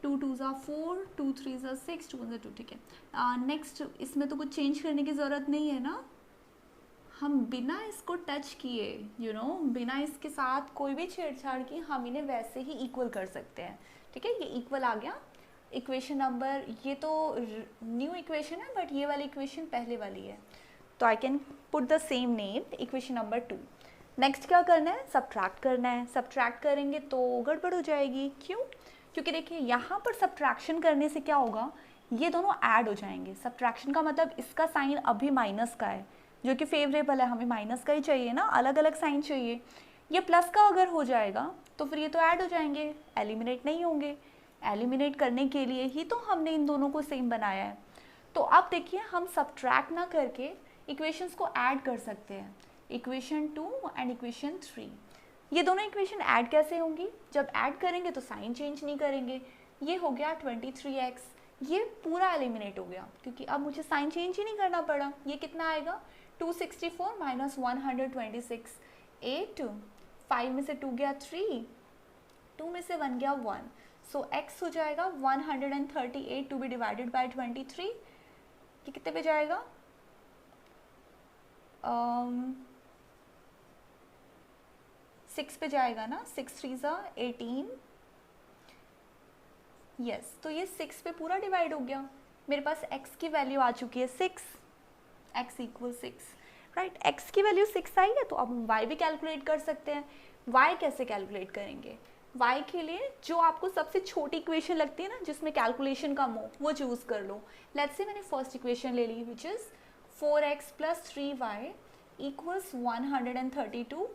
2 2 4, 2 3 6, 2 1 2, ठीक है। नेक्स्ट इसमें तो कुछ चेंज करने की ज़रूरत नहीं है ना। हम बिना इसको टच किए बिना इसके साथ कोई भी छेड़छाड़ किए हम इन्हें वैसे ही इक्वल कर सकते हैं। ठीक है, ये इक्वल आ गया। इक्वेशन नंबर, ये तो न्यू इक्वेशन है बट ये वाली इक्वेशन पहले वाली है, तो I can put the same name, equation number 2। Next क्या करना है, सब्ट्रैक्ट करना है। सब्ट्रैक्ट करेंगे तो गड़बड़ हो जाएगी, क्यों? क्योंकि देखिए यहाँ पर सब्ट्रैक्शन करने से क्या होगा, ये दोनों ऐड हो जाएंगे। सब्ट्रैक्शन का मतलब इसका साइन अभी माइनस का है जो कि फेवरेबल है, हमें माइनस का ही चाहिए ना, अलग अलग साइन चाहिए। ये प्लस का अगर हो जाएगा तो फिर ये तो ऐड हो जाएंगे, एलिमिनेट नहीं होंगे। एलिमिनेट करने के लिए ही तो हमने इन दोनों को सेम बनाया है। तो अब देखिए हम सब्ट्रैक्ट ना करके इक्वेशंस को ऐड कर सकते हैं, इक्वेशन 2 एंड इक्वेशन 3। ये दोनों इक्वेशन ऐड कैसे होंगी, जब ऐड करेंगे तो साइन चेंज नहीं करेंगे। ये हो गया 23x, ये पूरा एलिमिनेट हो गया क्योंकि अब मुझे साइन चेंज ही नहीं करना पड़ा। ये कितना आएगा, 264 माइनस 126, 8, 5 में से 2 गया 3, 2 में से 1 गया 1, सो x हो जाएगा 138 टू बी डिवाइडेड बाय 23। ये कितने पे जाएगा, 6 पे जाएगा ना, 6 3 18, यस। तो ये 6 पे पूरा डिवाइड हो गया। मेरे पास x की वैल्यू आ चुकी है 6, x इक्वल 6, राइट। x की वैल्यू 6 आई है तो अब हम y भी कैलकुलेट कर सकते हैं। y कैसे कैलकुलेट करेंगे, y के लिए जो आपको सबसे छोटी इक्वेशन लगती है ना, जिसमें कैलकुलेशन कम हो, वो चूज कर लो। लेट्स से मैंने फर्स्ट इक्वेशन ले ली which is 4x plus 3y equals 132।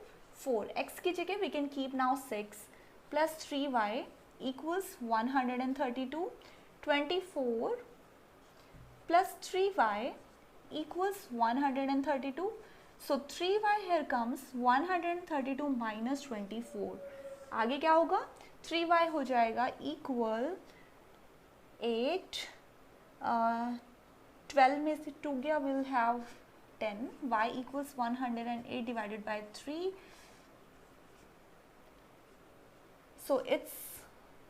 4x की जगह we can keep now 6 plus 3y equals 132, 24 plus 3y equals 132. So 3y here comes 132 minus 24. आगे क्या होगा, 3y हो जाएगा equal 8, 12 में से 2 गया, we'll have 10, y equals 108 divided by 3. So it's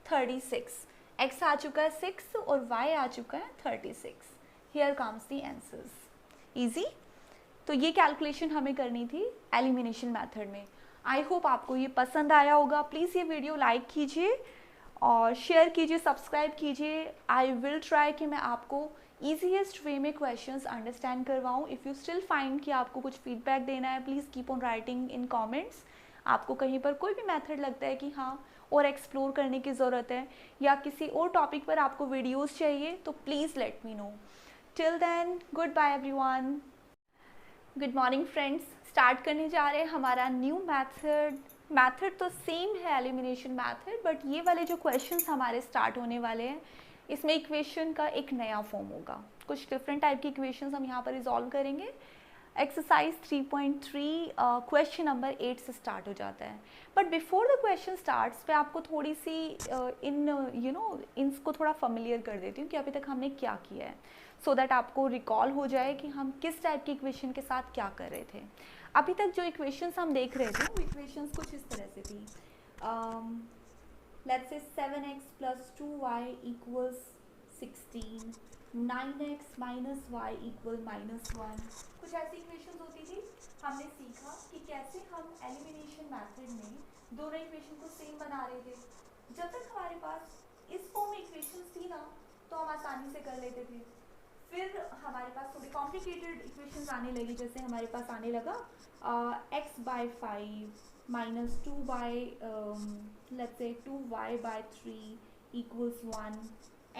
36, x आ चुका है 6 और y आ चुका है 36। Here comes the answers. Easy? तो ये कैलकुलेशन हमें करनी थी एलिमिनेशन मेथड में। आई होप आपको ये पसंद आया होगा। प्लीज़ ये वीडियो लाइक कीजिए और शेयर कीजिए, सब्सक्राइब कीजिए। आई विल ट्राई कि मैं आपको ईजीएस्ट वे में क्वेश्चंस अंडरस्टैंड करवाऊँ। इफ़ यू स्टिल फाइंड कि आपको कुछ फीडबैक देना है, please keep on writing in comments. आपको कहीं पर कोई भी मेथड लगता है कि हाँ और एक्सप्लोर करने की ज़रूरत है या किसी और टॉपिक पर आपको वीडियोस चाहिए, तो please let me know. Till then, good bye everyone. Good morning friends. Start करने जा रहे हैं हमारा न्यू मेथड तो सेम है एलिमिनेशन मेथड, बट ये वाले जो क्वेश्चंस हमारे स्टार्ट होने वाले हैं इसमें इक्वेशन का एक नया फॉर्म होगा। कुछ डिफरेंट टाइप की इक्वेशंस हम यहाँ पर रिजॉल्व करेंगे। एक्सरसाइज 3.3 क्वेश्चन नंबर 8 से स्टार्ट हो जाता है। But before the question starts पे आपको थोड़ी सी इनको थोड़ा फैमिलियर कर देती हूँ कि अभी तक हमने क्या किया है, सो दैट आपको रिकॉल हो जाए कि हम किस टाइप की इक्वेशन के साथ क्या कर रहे थे। अभी तक जो इक्वेशंस हम देख रहे थे वो इक्वेशंस कुछ इस तरह से थी। Let's say 7x plus 2y equals 16, 9x minus y equal -1, कुछ ऐसी इक्वेशंस होती थी। हमने सीखा कि कैसे हम एलिमिनेशन मेथड में दोनों इक्वेशन को सेम बना रहे थे। जब तक हमारे पास इस फॉर्म में इक्वेशंस थी ना तो हम आसानी से कर लेते थे। फिर हमारे पास थोड़ी कॉम्प्लिकेटेड इक्वेशंस आने लगी, जैसे हमारे पास आने लगा x by 5 minus 2 by let's say 2y by 3 equals 1,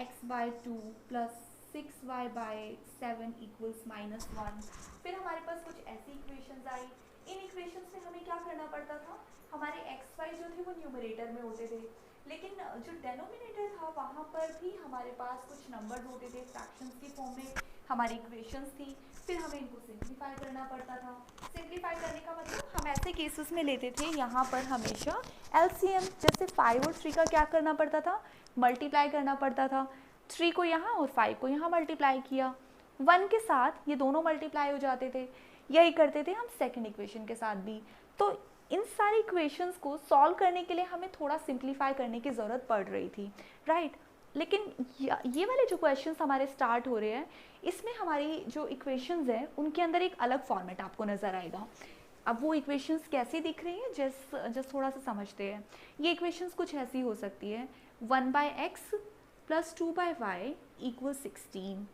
x by 2 plus 6y by 7 equals -1। फिर हमारे पास कुछ ऐसी इक्वेशंस आई। इन इक्वेशंस में हमें क्या करना पड़ता था, हमारे x y जो थे वो न्यूमरेटर में होते थे, लेकिन जो डेनोमिनेटर था वहाँ पर भी हमारे पास कुछ नंबर्स होते थे, फ्रैक्शंस की फॉर्म में हमारी इक्वेशंस थी। फिर हमें इनको सिंप्लीफाई करना पड़ता था। सिंप्लीफाई करने का मतलब हम ऐसे केसेस में लेते थे यहाँ पर हमेशा एलसीएम, जैसे 5 और 3 का क्या करना पड़ता था, मल्टीप्लाई करना पड़ता था। 3 को यहाँ और 5 को यहाँ मल्टीप्लाई किया, 1 के साथ ये दोनों मल्टीप्लाई हो जाते थे। यही करते थे हम सेकेंड इक्वेशन के साथ भी। तो इन सारी इक्वेशंस को सॉल्व करने के लिए हमें थोड़ा सिंप्लीफाई करने की ज़रूरत पड़ रही थी, राइट। लेकिन ये वाले जो क्वेश्चंस हमारे स्टार्ट हो रहे हैं, इसमें हमारी जो इक्वेशंस हैं उनके अंदर एक अलग फॉर्मेट आपको नज़र आएगा। अब वो इक्वेशंस कैसे दिख रही हैं, जस्ट थोड़ा सा समझते हैं। ये इक्वेशंस कुछ ऐसी हो सकती है, 1/x + 2/y = 16,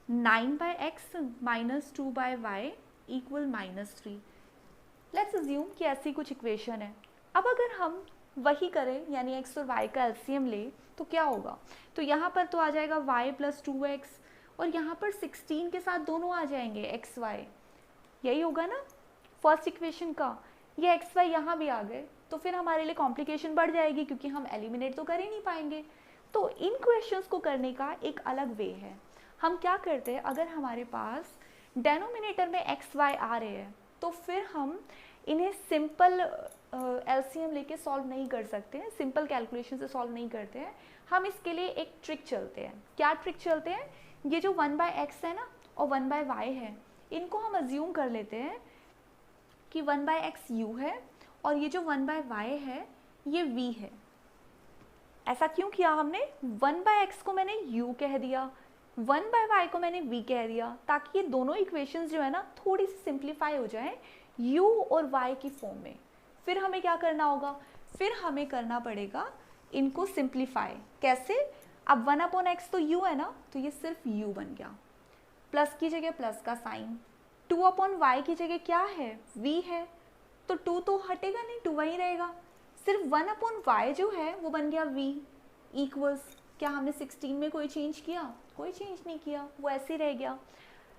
9/x - 2/y = -3। Let's assume कि ऐसी कुछ इक्वेशन है। अब अगर हम वही करें, यानी x और y का एलसीएम ले, तो क्या होगा? तो यहाँ पर तो आ जाएगा y + 2x, और यहाँ पर 16 के साथ दोनों आ जाएंगे x y, यही होगा ना फर्स्ट इक्वेशन का। ये x y यहाँ भी आ गए तो फिर हमारे लिए कॉम्प्लिकेशन बढ़ जाएगी, क्योंकि हम एलिमिनेट तो कर ही नहीं पाएंगे। तो इन क्वेश्चंस को करने का एक अलग वे है। हम क्या करते हैं, अगर हमारे पास डेनोमिनेटर में x y आ रहे हैं तो फिर हम इन्हें सिंपल एलसीएम लेके सॉल्व नहीं कर सकते हैं, सिंपल कैलकुलेशन से सॉल्व नहीं करते हैं। हम इसके लिए एक ट्रिक चलते हैं। क्या ट्रिक चलते हैं? ये जो 1/x है ना और 1/y है, इनको हम अज्यूम कर लेते हैं कि 1/x u है और ये जो 1/y है ये v है। ऐसा क्यों किया हमने? 1/x को मैंने u कह दिया, 1/y को मैंने v कह दिया, ताकि ये दोनों इक्वेशंस जो है ना थोड़ी सी सिंप्लीफाई हो जाए u और y की फॉर्म में। फिर हमें क्या करना होगा? फिर हमें करना पड़ेगा इनको सिंप्लीफाई। कैसे? अब 1/x तो u है ना, तो ये सिर्फ u बन गया, प्लस की जगह प्लस का साइन। 2/y की जगह क्या है? v है, तो 2 तो हटेगा नहीं, 2 वहीं रहेगा। सिर्फ 1/y जो है वो बन गया v इक्वल्स, क्या हमने 16 में कोई चेंज किया? कोई चेंज नहीं किया, वो ऐसे रह गया।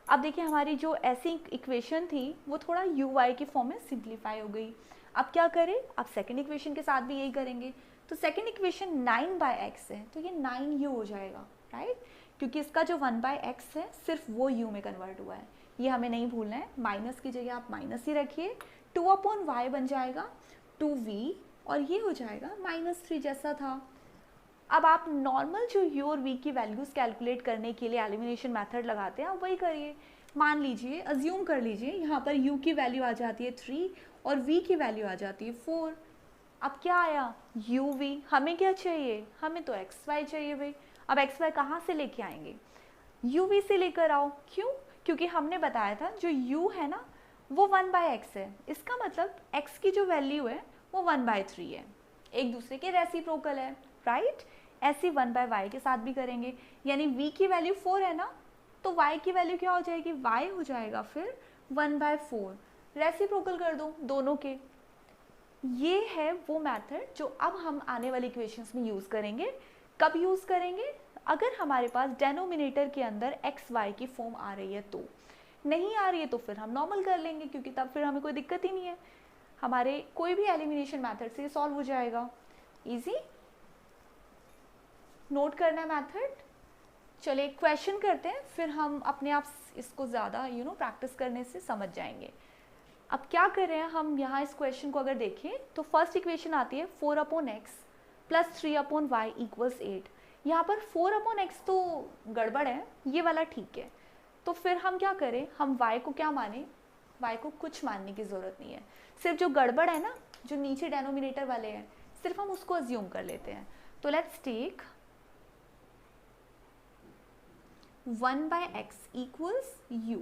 अब देखिए हमारी जो ऐसी इक्वेशन थी वो थोड़ा u y की फॉर्म में सिंप्लीफाई हो गई। अब क्या करें? अब सेकंड इक्वेशन के साथ भी यही करेंगे। तो सेकंड इक्वेशन 9/x है, तो ये 9u हो जाएगा, राइट? क्योंकि इसका जो 1/x है सिर्फ वो u में कन्वर्ट हुआ है, ये हमें नहीं भूलना है। माइनस की जगह आप माइनस ही रखिए। 2/y बन जाएगा 2v, और ये हो जाएगा -3 जैसा था। अब आप नॉर्मल जो u और v की वैल्यूज़ कैलकुलेट करने के लिए एलिमिनेशन मेथड लगाते हैं, आप वही करिए। मान लीजिए, अज्यूम कर लीजिए, यहाँ पर u की वैल्यू आ जाती है 3 और v की वैल्यू आ जाती है 4। अब क्या आया? uv। हमें क्या चाहिए? हमें तो xy चाहिए भाई। अब xy कहाँ से लेके आएंगे? uv से लेकर आओ। क्यों? क्योंकि हमने बताया था जो u है ना वो 1/x है, इसका मतलब x की जो वैल्यू है वो 1/3 है, एक दूसरे के रेसिप्रोकल है, राइट? ऐसे 1/y के साथ भी करेंगे, यानी v की वैल्यू 4 है ना, तो y की वैल्यू क्या हो जाएगी? y हो जाएगा फिर 1/4। रेसिप्रोकल कर दो दोनों के। ये है वो मेथड जो अब हम आने वाली इक्वेशंस में यूज़ करेंगे। कब यूज़ करेंगे? अगर हमारे पास डेनोमिनेटर के अंदर एक्स वाई की फॉर्म आ रही है तो। नहीं आ रही है तो फिर हम नॉर्मल कर लेंगे, क्योंकि तब फिर हमें कोई दिक्कत ही नहीं है, हमारे कोई भी एलिमिनेशन मेथड से सॉल्व हो जाएगा। इजी नोट करना है मेथड। चलिए क्वेश्चन करते हैं, फिर हम अपने आप इसको ज़्यादा प्रैक्टिस करने से समझ जाएंगे। अब क्या कर रहे हैं हम यहाँ, इस क्वेश्चन को अगर देखें तो फर्स्ट इक्वेशन आती है 4/x + 3/y = 8। यहाँ पर 4/x तो गड़बड़ है, ये वाला ठीक है। तो फिर हम क्या करें, हम y को क्या माने? y को कुछ मानने की ज़रूरत नहीं है, सिर्फ जो गड़बड़ है ना, जो नीचे डेनोमिनेटर वाले हैं, सिर्फ हम उसको अज्यूम कर लेते हैं। तो लेट्स टेक 1/x = u।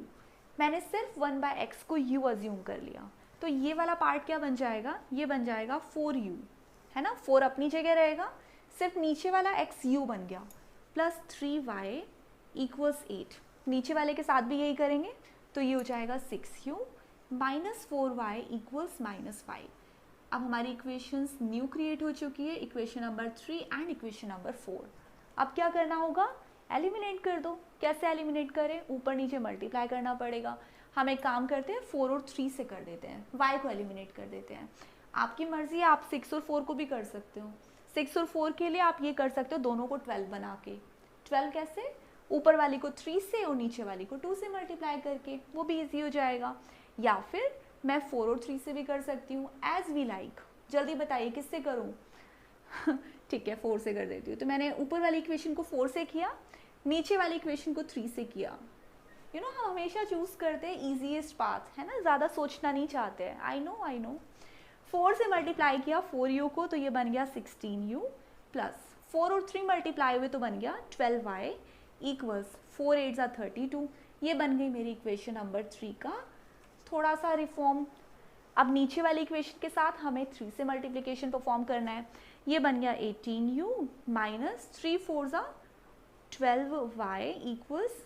मैंने सिर्फ 1/x को u अज्यूम कर लिया, तो ये वाला पार्ट क्या बन जाएगा? ये बन जाएगा 4u, है ना? 4 अपनी जगह रहेगा, सिर्फ नीचे वाला x u बन गया, प्लस 3y = 8। नीचे वाले के साथ भी यही करेंगे, तो ये हो जाएगा 6u - 4y = -5। अब हमारी इक्वेशंस न्यू क्रिएट हो चुकी है, equation number 3 and equation number 4। अब क्या करना होगा? एलिमिनेट कर दो। कैसे एलिमिनेट करें? ऊपर नीचे मल्टीप्लाई करना पड़ेगा। हम एक काम करते हैं, 4 और 3 से कर देते हैं, y को एलिमिनेट कर देते हैं। आपकी मर्जी है, आप 6 और 4 को भी कर सकते हो। 6 और 4 के लिए आप ये कर सकते हो, दोनों को 12 बना के। 12 कैसे? ऊपर वाली को 3 से और नीचे वाली को 2 से मल्टीप्लाई करके, वो भी ईजी हो जाएगा। या फिर मैं 4 और 3 से भी कर सकती हूँ, एज वी लाइक। जल्दी बताइए किससे करूँ? ठीक है, 4 से कर देती हूँ। तो मैंने ऊपर वाली इक्वेशन को 4 से किया, नीचे वाली इक्वेशन को 3 से किया। हम हमेशा चूज़ करते हैं ईजीएस्ट पाथ, है ना? ज़्यादा सोचना नहीं चाहते हैं। आई नो 4 से मल्टीप्लाई किया 4u को, तो ये बन गया 16u प्लस 4 और 3 मल्टीप्लाई हुए तो बन गया 12y इक्वल्स 4 8 ज़ा 32। ये बन गई मेरी इक्वेशन नंबर 3 का थोड़ा सा रिफॉर्म। अब नीचे वाली इक्वेशन के साथ हमें 3 से मल्टीप्लिकेशन परफॉर्म करना है। ये बन गया 18u माइनस 3 4 ज़ा 12y इक्वल्स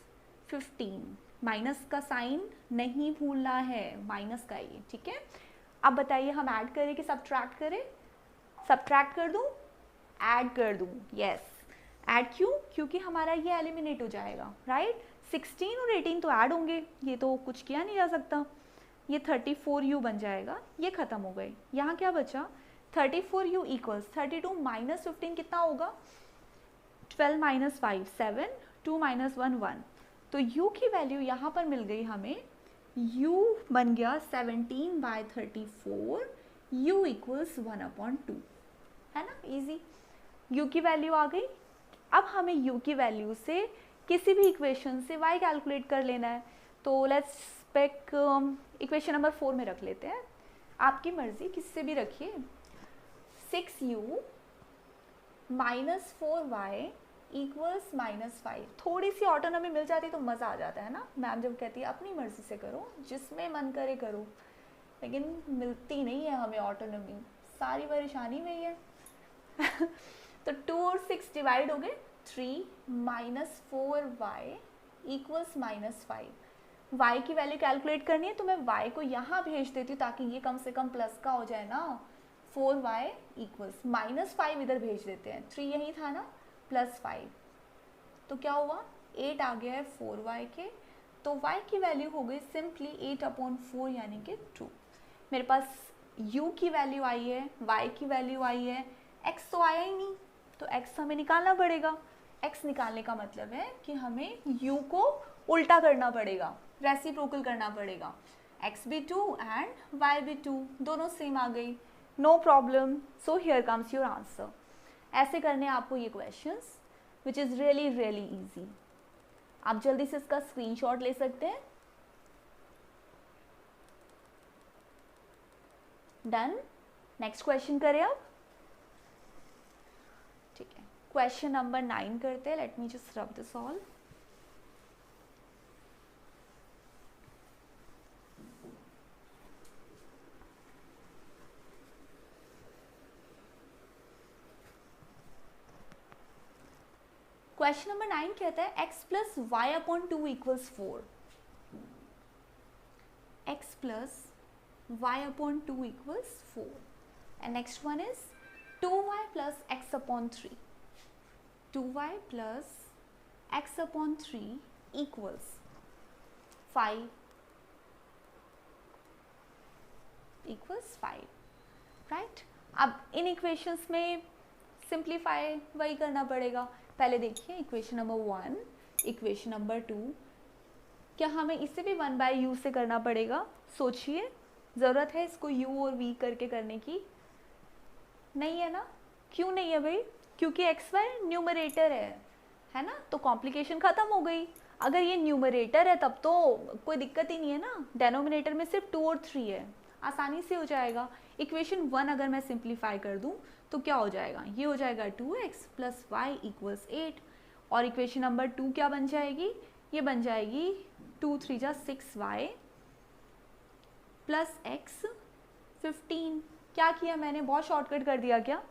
15। माइनस का साइन नहीं भूलना है, माइनस का ये, ठीक है। अब बताइए हम ऐड करें कि सब्ट्रैक्ट करें? सब्ट्रैक्ट कर दूं, ऐड कर दूं? Yes, add. क्यों? क्योंकि हमारा ये एलिमिनेट हो जाएगा, राइट। 16 और 18 तो ऐड होंगे, ये तो कुछ किया नहीं जा सकता। ये 34u बन जाएगा, ये खत्म हो गए। यहाँ क्या बचा? 34u इक्वल्स 32 माइनस 15 कितना होगा? 12 माइनस 5 7, 2 माइनस 1 1। तो u की वैल्यू यहाँ पर मिल गई हमें, u बन गया 17/34, u इक्वल्स 1/2, है ना, इजी। u की वैल्यू आ गई। अब हमें u की वैल्यू से किसी भी इक्वेशन से y कैलकुलेट कर लेना है। तो लेट्स पिक इक्वेशन नंबर 4 में रख लेते हैं, आपकी मर्जी किससे भी रखिए। 6u minus 4y equals -5। थोड़ी सी ऑटोनॉमी मिल जाती तो मज़ा आ जाता है ना। मैम जब कहती है अपनी मर्जी से करो, जिसमें मन करे करो, लेकिन मिलती नहीं है हमें ऑटोनॉमी, सारी परेशानी में ही है। तो 2 और 6 डिवाइड हो गए 3 माइनस 4y इक्वल्स -5। y की वैल्यू कैलकुलेट करनी है तो मैं y को यहाँ भेज देती हूँ ताकि ये कम से कम प्लस का हो जाए ना। 4y इक्वल्स -5 इधर भेज देते हैं, 3 यही था ना, +5। तो क्या हुआ? 8 आ गया है 4y के। तो y की वैल्यू हो गई सिंपली 8/4 यानी कि 2। मेरे पास u की वैल्यू आई है, y की वैल्यू आई है, x तो आया ही नहीं, तो x हमें निकालना पड़ेगा। x निकालने का मतलब है कि हमें u को उल्टा करना पड़ेगा, रेसिप्रोकल करना पड़ेगा। x भी 2 एंड y भी 2, दोनों सेम आ गई, no problem. So here comes your answer. ऐसे करने आपको ये questions which is really really easy. आप जल्दी से इसका स्क्रीनशॉट ले सकते हैं। डन। नेक्स्ट क्वेश्चन करें अब, ठीक है। क्वेश्चन नंबर 9 करते हैं। Let me just rub this all. Question number 9 कहता है x plus y upon 2 equals 4। x plus y upon 2 equals 4 and next one is 2y plus x upon 3। 2y plus x upon 3 equals 5 equals 5, right. अब इन equations में simplify वही करना पड़ेगा। पहले देखिए इक्वेशन नंबर 1, इक्वेशन नंबर 2, क्या हमें इसे भी 1/u से करना पड़ेगा? सोचिए, ज़रूरत है इसको u और v करके करने की? नहीं है ना। क्यों नहीं है भाई? क्योंकि xy न्यूमरेटर है ना, तो कॉम्प्लिकेशन ख़त्म हो गई। अगर ये न्यूमरेटर है तब तो कोई दिक्कत ही नहीं है ना, डेनोमिनेटर में सिर्फ 2 और 3 है, आसानी से हो जाएगा। इक्वेशन 1 अगर मैं सिंप्लीफाई कर दूं तो क्या हो जाएगा? ये हो जाएगा 2x प्लस वाई इक्वल्स 8। और इक्वेशन नंबर 2 क्या बन जाएगी? ये बन जाएगी 2 3 जा 6y प्लस x 15। क्या किया मैंने? बहुत शॉर्टकट कर दिया क्या?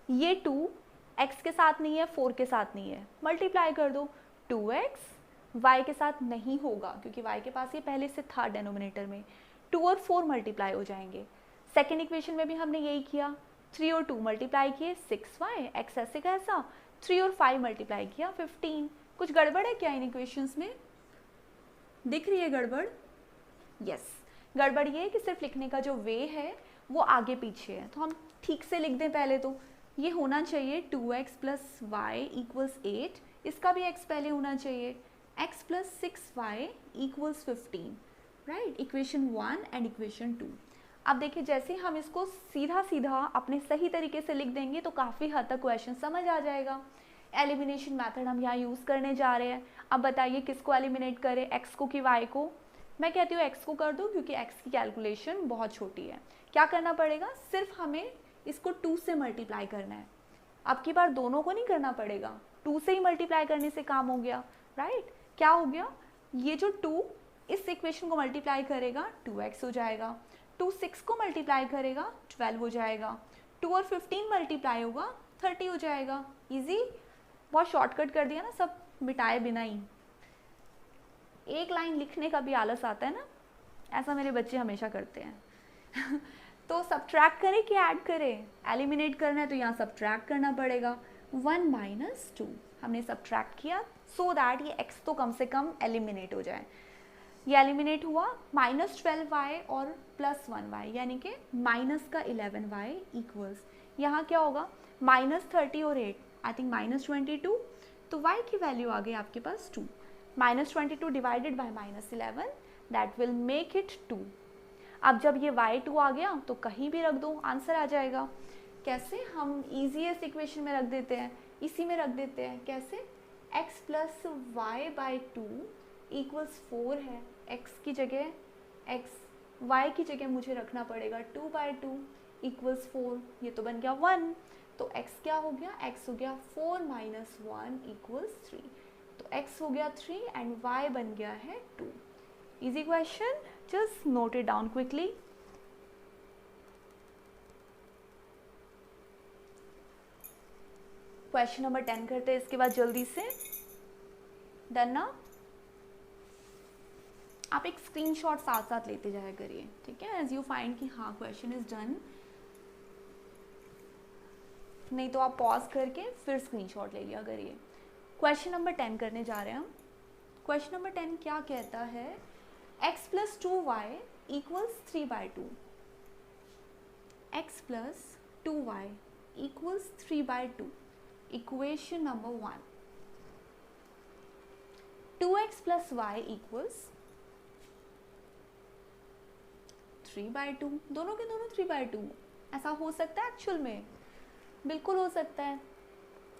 ये 2 x के साथ नहीं है, 4 के साथ नहीं है, मल्टीप्लाई कर दो। 2x y के साथ नहीं होगा क्योंकि y के पास ये पहले से था डेनोमिनेटर में, 2 और 4 मल्टीप्लाई हो जाएंगे। सेकेंड इक्वेशन में भी हमने यही किया, 3 और 2 मल्टीप्लाई किए 6y, x ऐसे का ऐसा, 3 और 5 मल्टीप्लाई किया 15। कुछ गड़बड़ है क्या इन इक्वेशंस में? दिख रही है गड़बड़? यस, गड़बड़ ये है कि सिर्फ लिखने का जो वे है वो आगे पीछे है, तो हम ठीक से लिख दें। पहले तो ये होना चाहिए 2x प्लस वाई इक्वल्स 8, इसका भी x पहले होना चाहिए, x plus 6y equals 15, right. Equation 1 and equation 2। अब देखिए जैसे हम इसको सीधा सीधा अपने सही तरीके से लिख देंगे तो काफ़ी हद तक क्वेश्चन समझ आ जाएगा। एलिमिनेशन मेथड हम यहाँ यूज़ करने जा रहे हैं। अब बताइए किसको एलिमिनेट करें, x को कि y को? मैं कहती हूँ x को कर दूँ क्योंकि x की कैलकुलेशन बहुत छोटी है। क्या करना पड़ेगा? सिर्फ हमें इसको 2 से मल्टीप्लाई करना है। अब की बार दोनों को नहीं करना पड़ेगा, 2 से ही मल्टीप्लाई करने से काम हो गया, राइट। क्या हो गया, ये जो 2 इस इक्वेशन को मल्टीप्लाई करेगा 2x हो जाएगा, 2 6 को मल्टीप्लाई करेगा 12 हो जाएगा, 2 और 15 मल्टीप्लाई होगा 30 हो जाएगा। इजी, बहुत शॉर्टकट कर दिया ना, सब मिटाए बिना ही। एक लाइन लिखने का भी आलस आता है ना, ऐसा मेरे बच्चे हमेशा करते हैं तो सब्ट्रैक्ट करें कि ऐड करें, एलिमिनेट करना है तो यहाँ सब्ट्रैक्ट करना पड़ेगा। 1 माइनस 2 हमने सब्ट्रैक्ट किया सो दैट ये x तो कम से कम एलिमिनेट हो जाए। ये एलिमिनेट हुआ, -12y और +1y यानी कि -11y इक्वल्स, यहाँ क्या होगा -30 और 8 आई थिंक -22, तो y की वैल्यू आ गई आपके पास 2। -22 divided by -11 that will make it 2। अब जब ये y2 आ गया तो कहीं भी रख दो, आंसर आ जाएगा। कैसे, हम ईजीएस्ट इक्वेशन में रख देते हैं, इसी में रख देते हैं। कैसे, x plus y by 2 equals 4 है, x की जगह x, y की जगह मुझे रखना पड़ेगा 2/2 इक्वल्स 4, ये तो बन गया 1। तो x क्या हो गया, x हो गया 4 माइनस 1 इक्वल्स 3, तो x हो गया 3 एंड y बन गया है 2। Easy question, just note it down quickly. Question number 10 करते हैं इसके बाद जल्दी से। डन ना, आप एक स्क्रीनशॉट साथ साथ लेते जाया करिए, ठीक है, एज यू फाइंड कि हाँ क्वेश्चन इज डन। नहीं तो आप पॉज करके फिर स्क्रीनशॉट ले लिया करिए। क्वेश्चन नंबर 10 करने जा रहे हैं हम। क्वेश्चन नंबर 10 क्या कहता है, x plus 2y equals 3/2, x plus 2y equals 3/2, equation number 1। 2x plus y equals 3/2, दोनों के दोनों 3/2। ऐसा हो सकता है एक्चुअल में, बिल्कुल हो सकता है।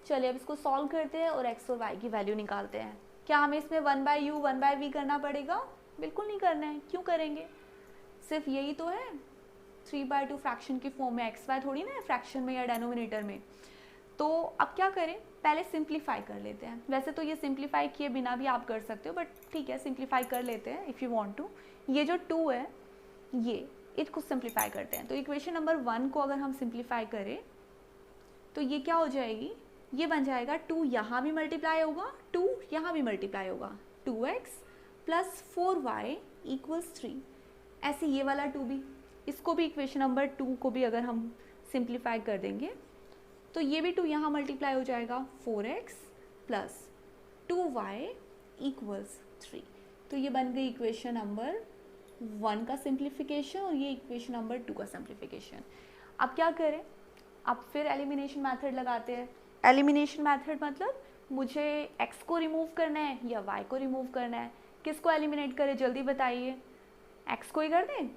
चलिए अब इसको सॉल्व करते हैं और x और y की वैल्यू निकालते हैं। क्या हमें इसमें 1/u 1/v करना पड़ेगा? बिल्कुल नहीं करना है, क्यों करेंगे, सिर्फ यही तो है 3/2 फ्रैक्शन की फॉर्म में, एक्स वाई थोड़ी ना है फ्रैक्शन में या डेनोमिनेटर में। तो अब क्या करें, पहले सिंप्लीफाई कर लेते हैं। वैसे तो ये सिंप्लीफाई किए बिना भी आप कर सकते हो, बट ठीक है सिंप्लीफाई कर लेते हैं इफ़ यू वांट टू। ये जो 2 है ये इसको सिंप्लीफाई करते हैं, तो इक्वेशन नंबर 1 को अगर हम सिंप्लीफाई करें तो ये क्या हो जाएगी, ये बन जाएगा 2 यहाँ भी मल्टीप्लाई होगा, 2 यहाँ भी मल्टीप्लाई होगा, 2x प्लस 4y इक्वल्स 3। ऐसे ये वाला 2 भी, इसको भी इक्वेशन नंबर 2 को भी अगर हम सिंप्लीफाई कर देंगे तो ये भी 2 यहाँ मल्टीप्लाई हो जाएगा, 4x प्लस 2y इक्वल्स 3। तो ये बन गई इक्वेशन नंबर 1 का सिंप्लीफिकेशन और ये इक्वेशन नंबर 2 का सिंप्लीफिकेशन। अब क्या करें, अब फिर एलिमिनेशन मेथड लगाते हैं। एलिमिनेशन मेथड मतलब मुझे x को रिमूव करना है या y को रिमूव करना है, किसको एलिमिनेट करें जल्दी बताइए। x को ही कर दें,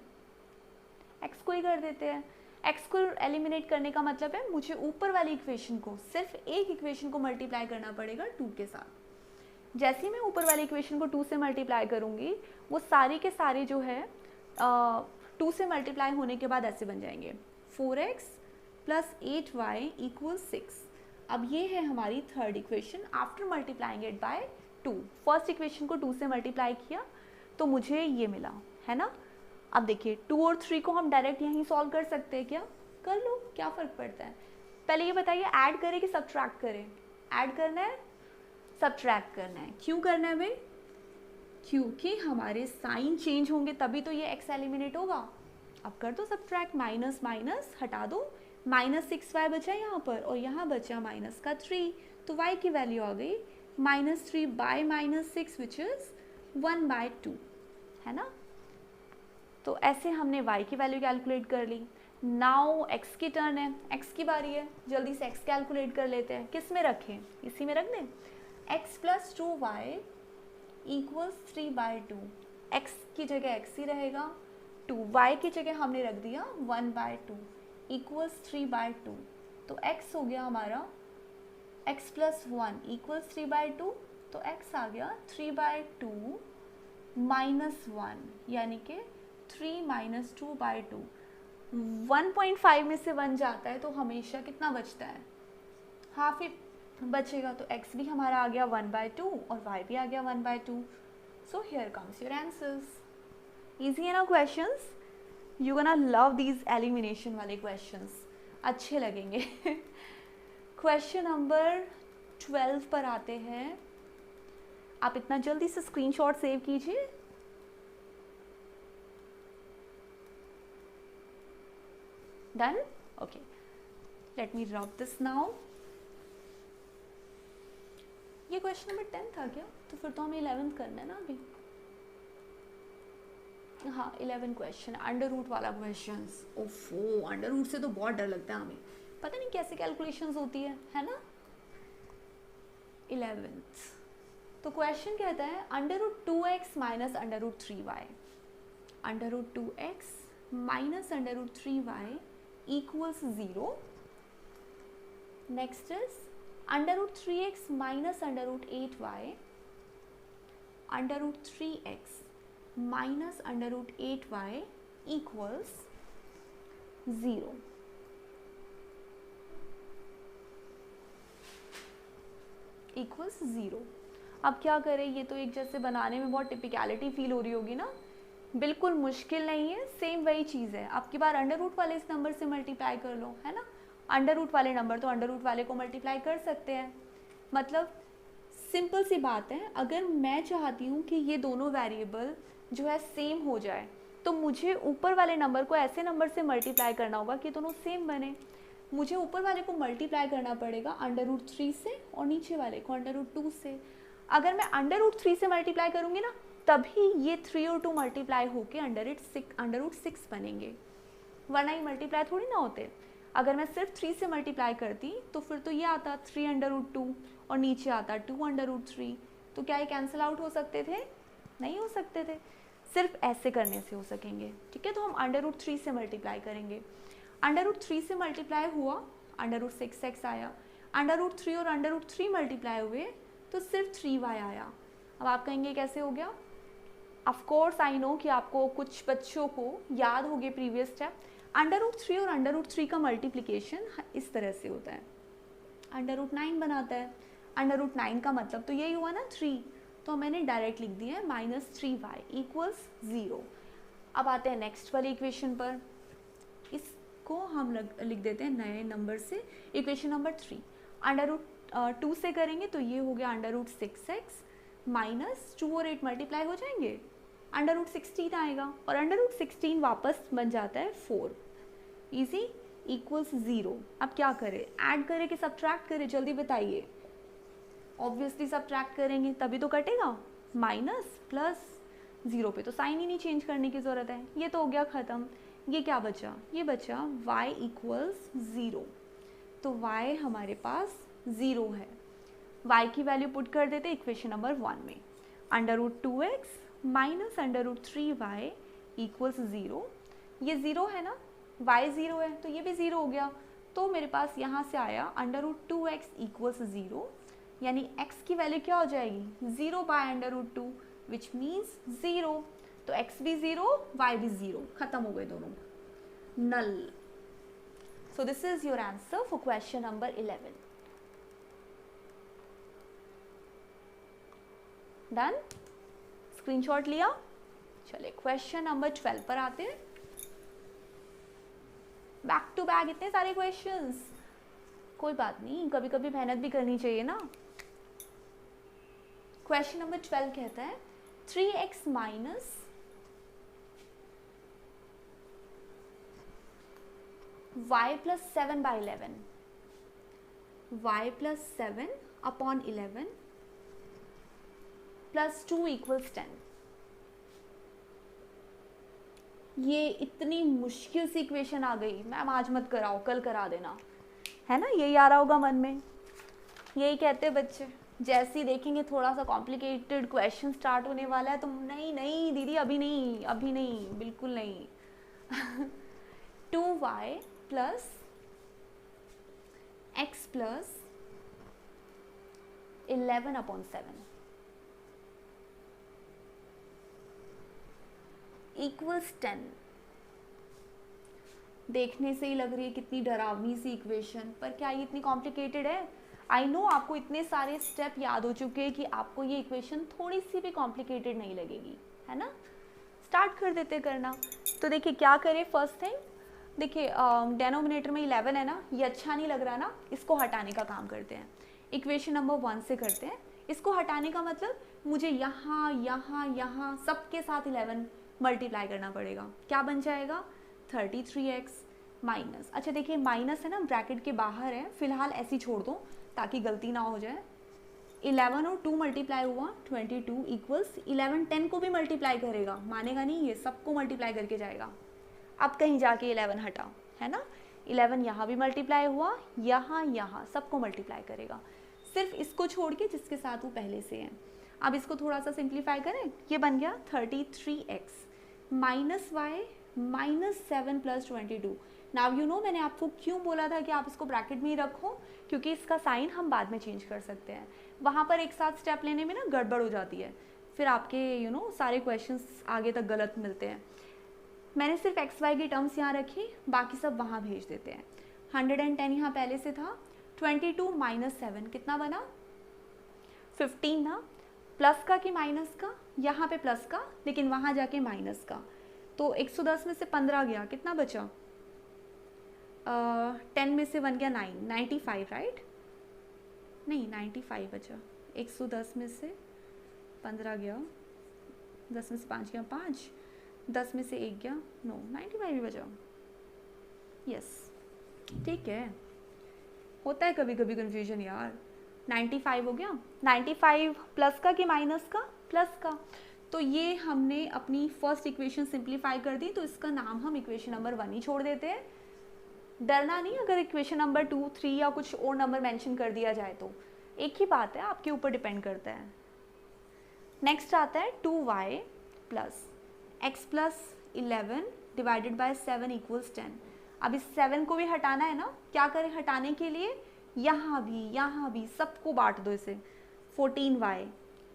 x को ही कर देते हैं। x को एलिमिनेट करने का मतलब है मुझे ऊपर वाली इक्वेशन को, सिर्फ एक इक्वेशन को मल्टीप्लाई करना पड़ेगा 2 के साथ। जैसे ही मैं ऊपर वाली इक्वेशन को 2 से मल्टीप्लाई करूँगी वो सारी के सारे जो है 2 से मल्टीप्लाई होने के बाद ऐसे बन जाएंगे, 4x प्लस 8y इक्वल 6। अब ये है हमारी third equation after multiplying it by 2। First equation को 2 से मल्टीप्लाई किया तो मुझे ये मिला, है ना। अब देखिए 2 और 3 को हम डायरेक्ट यहीं सॉल्व कर सकते हैं क्या, कर लो, क्या फ़र्क पड़ता है। पहले ये बताइए ऐड करें कि सब्ट्रैक्ट करें। ऐड करना है, सब्ट्रैक्ट करना है। क्यों करना है भाई, क्योंकि हमारे साइन चेंज होंगे तभी तो ये x एलिमिनेट होगा। अब कर दो सब्ट्रैक्ट, माइनस माइनस हटा दो, -6y बचा यहाँ पर और यहाँ बचा माइनस का 3, तो y की वैल्यू आ गई -3 बाय -6 विच इज़ 1/2, है ना। तो ऐसे हमने y की वैल्यू कैलकुलेट कर ली। नाउ x की टर्न है, x की बारी है, जल्दी से x कैलकुलेट कर लेते हैं। किस में रखें, इसी में रख दें। x plus 2y equals 3/2, x की जगह x ही रहेगा, 2y की जगह हमने रख दिया 1/2 इक्वल्स 3/2। तो x हो गया हमारा x प्लस 1 इक्वल्स 3/2, तो x आ गया 3/2 माइनस 1 यानी कि 3 माइनस 2/2। 1.5 में से 1 जाता है तो हमेशा कितना बचता है, हाफ ही बचेगा, तो x भी हमारा आ गया 1/2 और y भी आ गया 1/2. सो here comes your answers. Easy है ना questions? You gonna love these elimination वाले क्वेश्चंस, अच्छे लगेंगे. क्वेश्चन नंबर 12 पर आते हैं. आप इतना जल्दी से स्क्रीनशॉट सेव कीजिए. Done? Okay, late me rub this now. ये क्वेश्चन नंबर 10 था क्या? तो फिर तो हमें 11th करना है ना अभी. हाँ, 11 क्वेश्चन, अंडर रूट वाला क्वेश्चन. ओफो, अंडर रूट से तो बहुत डर लगता है हमें, पता नहीं कैसे कैलकुलेशंस होती है ना. 11th. तो क्वेश्चन कहता है under root 2x minus under root 3y. Under root 2x minus under root 3y equals 0. Next is under root 3x minus under root 8y. Under root 3x minus under root 8y equals 0. Equals 0. अब क्या करें, ये तो एक जैसे बनाने में बहुत टिपिकलिटी फील हो रही होगी ना. बिल्कुल मुश्किल नहीं है, सेम वही चीज़ है. आपकी बार अंडर रूट वाले इस नंबर से मल्टीप्लाई कर लो, है ना. अंडर रूट वाले नंबर तो अंडर रूट वाले को मल्टीप्लाई कर सकते हैं. मतलब सिंपल सी बात है, अगर मैं चाहती हूँ कि ये दोनों वेरिएबल जो है सेम हो जाए, तो मुझे ऊपर वाले नंबर को ऐसे नंबर से मल्टीप्लाई करना होगा कि दोनों सेम बने. मुझे ऊपर वाले को मल्टीप्लाई करना पड़ेगा अंडर रूट 3 से और नीचे वाले को अंडर रूट 2 से. अगर मैं अंडर रूट 3 से मल्टीप्लाई करूँगी ना, तभी ये 3 और 2 मल्टीप्लाई होके अंडर रूट 6 बनेंगे, वरना ये मल्टीप्लाई थोड़ी ना होते. अगर मैं सिर्फ 3 से मल्टीप्लाई करती तो फिर तो ये आता 3 अंडर रूट 2 और नीचे आता 2 अंडर रूट 3. तो क्या ये कैंसिल आउट हो सकते थे? नहीं हो सकते थे. सिर्फ ऐसे करने से हो सकेंगे. ठीक है, तो हम अंडर रूट 3 से मल्टीप्लाई करेंगे. अंडर रूट 3 से मल्टीप्लाई हुआ, अंडर रूट 6x आया. अंडर रूट 3 और अंडर रूट 3 मल्टीप्लाई हुए तो सिर्फ 3y आया. अब आप कहेंगे कैसे हो गया? ऑफ कोर्स आई नो कि आपको कुछ बच्चों को याद होगी प्रीवियस स्टेप. अंडर रूट 3 और अंडर रूट 3 का मल्टीप्लिकेशन इस तरह से होता है, अंडर रूट 9 बनाता है. अंडर रूट 9 का मतलब तो यही हुआ ना 3, तो मैंने डायरेक्ट लिख दिया है माइनस 3y इक्वल्स 0. अब आते हैं नेक्स्ट वाली इक्वेशन पर. इसको हम लिख देते हैं नए नंबर से, इक्वेशन नंबर 3. अंडर रूट 2 से करेंगे तो ये हो गया अंडर रूट 6x माइनस 2 और 8 मल्टीप्लाई हो जाएंगे, अंडर रूट 16 आएगा और अंडर रूट 16 वापस बन जाता है 4. Easy, equals 0. अब क्या करें, ऐड करें कि सब्ट्रैक्ट करें? जल्दी बताइए. ऑब्वियसली सब्ट्रैक्ट करेंगे तभी तो कटेगा. माइनस प्लस 0 पे तो साइन ही नहीं चेंज करने की ज़रूरत है. ये तो हो गया ख़त्म. ये क्या बचा? ये बचा y इक्वल्स 0. तो y हमारे पास 0 है. y की वैल्यू पुट कर देते इक्वेशन नंबर 1 में. Under root 2x minus under root 3y equals 0. ये 0 है ना, y 0 है तो ये भी 0 हो गया. तो मेरे पास यहाँ से आया अंडर रूट 2x इक्वल्स 0, यानी x की वैल्यू क्या हो जाएगी? 0 by under root 2 which means 0. तो x भी 0, y भी 0, खत्म हो गए दोनों. Null. So this is your answer for question number 11. Done? Screenshot लिया? चलिए क्वेश्चन नंबर 12 पर आते हैं. बैक टू बैक इतने सारे क्वेश्चंस, कोई बात नहीं, कभी कभी मेहनत भी करनी चाहिए ना. क्वेश्चन नंबर 12 कहता है 3x minus y plus 7 by 11, y plus 7 upon 11 plus 2 equals 10. ये इतनी मुश्किल सी इक्वेशन आ गई, मैम आज मत कराओ, कल करा देना, है ना. यही आ रहा होगा मन में, यही कहते हैं बच्चे. जैसे ही देखेंगे थोड़ा सा कॉम्प्लिकेटेड क्वेश्चन स्टार्ट होने वाला है तो नहीं नहीं दीदी अभी नहीं, अभी नहीं, बिल्कुल नहीं. 2y plus x plus 11 upon 7 equals 10. देखने से ही लग रही है कितनी डरावनी सी इक्वेशन, पर क्या ये इतनी कॉम्प्लिकेटेड है? आई नो आपको इतने सारे स्टेप याद हो चुके हैं कि आपको ये इक्वेशन थोड़ी सी भी कॉम्प्लिकेटेड नहीं लगेगी, है ना? स्टार्ट कर देते करना। तो देखिए क्या करें, फर्स्ट थिंग देखिए डेनोमिनेटर में 11 है ना, ये अच्छा नहीं लग रहा ना, इसको हटाने का काम करते हैं। इक्वेशन नंबर 1 से करते हैं। इसको हटाने का मतलब मुझे यहाँ यहाँ यहाँ सबके साथ 11 मल्टीप्लाई करना पड़ेगा। क्या बन जाएगा? 33x माइनस, अच्छा देखिए माइनस है ना, ब्रैकेट के बाहर है, फिलहाल ऐसी छोड़ दो ताकि गलती ना हो जाए। 11 और 2 मल्टीप्लाई हुआ 22 इक्वल्स 11 10 को भी मल्टीप्लाई करेगा, मानेगा नहीं, ये सबको मल्टीप्लाई करके जाएगा। अब कहीं जाके 11 हटा, है ना, 11 यहाँ भी मल्टीप्लाई हुआ, यहाँ यहाँ सबको मल्टीप्लाई करेगा, सिर्फ इसको छोड़ के जिसके साथ वो पहले से है। अब इसको थोड़ा सा सिंप्लीफाई करें, ये बन गया 33x minus y minus 7 plus 22। Now you know मैंने आपको क्यों बोला था कि आप इसको ब्रैकेट में ही रखो, क्योंकि इसका साइन हम बाद में चेंज कर सकते हैं। वहाँ पर एक साथ स्टेप लेने में ना गड़बड़ हो जाती है, फिर आपके यू नो सारे क्वेश्चंस आगे तक गलत मिलते हैं। मैंने सिर्फ एक्स वाई की टर्म्स यहाँ रखी, बाकी सब वहाँ भेज देते हैं। 110 यहाँ पहले से था, 22 माइनस 7 कितना बना? 15 ना, प्लस का कि माइनस का? यहाँ पे प्लस का, लेकिन वहाँ जाके माइनस का। तो 110 में से 15 गया, कितना बचा? 10 में से 1 गया 9, 95 राइट? नहीं 95 बचा। 110 में से 15 गया, 10 में से 5 गया 5, 10 में से 1 गया 9, 95 ही बचा। यस ठीक है, होता है कभी कभी कंफ्यूजन यार। 95 हो गया, 95 प्लस का कि माइनस का? प्लस का। तो ये हमने अपनी फर्स्ट इक्वेशन सिंप्लीफाई कर दी, तो इसका नाम हम इक्वेशन नंबर 1 ही छोड़ देते हैं। डरना नहीं अगर इक्वेशन नंबर 2 3 या कुछ और नंबर मेंशन कर दिया जाए तो, एक ही बात है, आपके ऊपर डिपेंड करता है। नेक्स्ट आता है 2y plus x plus 11 divided by 7 equals 10। अब इस 7 को भी हटाना है ना, क्या करें हटाने के लिए? यहाँ भी सबको बांट दो इसे। 14y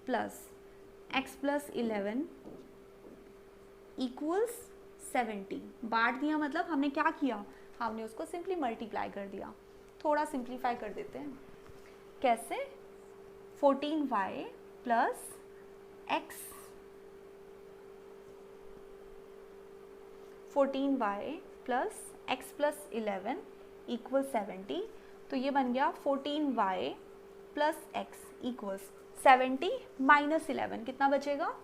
plus x plus 11 equals 70। बांट दिया मतलब हमने क्या किया? हमने उसको सिंपली मल्टीप्लाई कर दिया। थोड़ा सिंप्लीफाई कर देते हैं, कैसे? 14y plus x 14y plus x plus 11 equal 70। तो ये बन गया 14y plus x equals 70 minus 11, कितना बचेगा?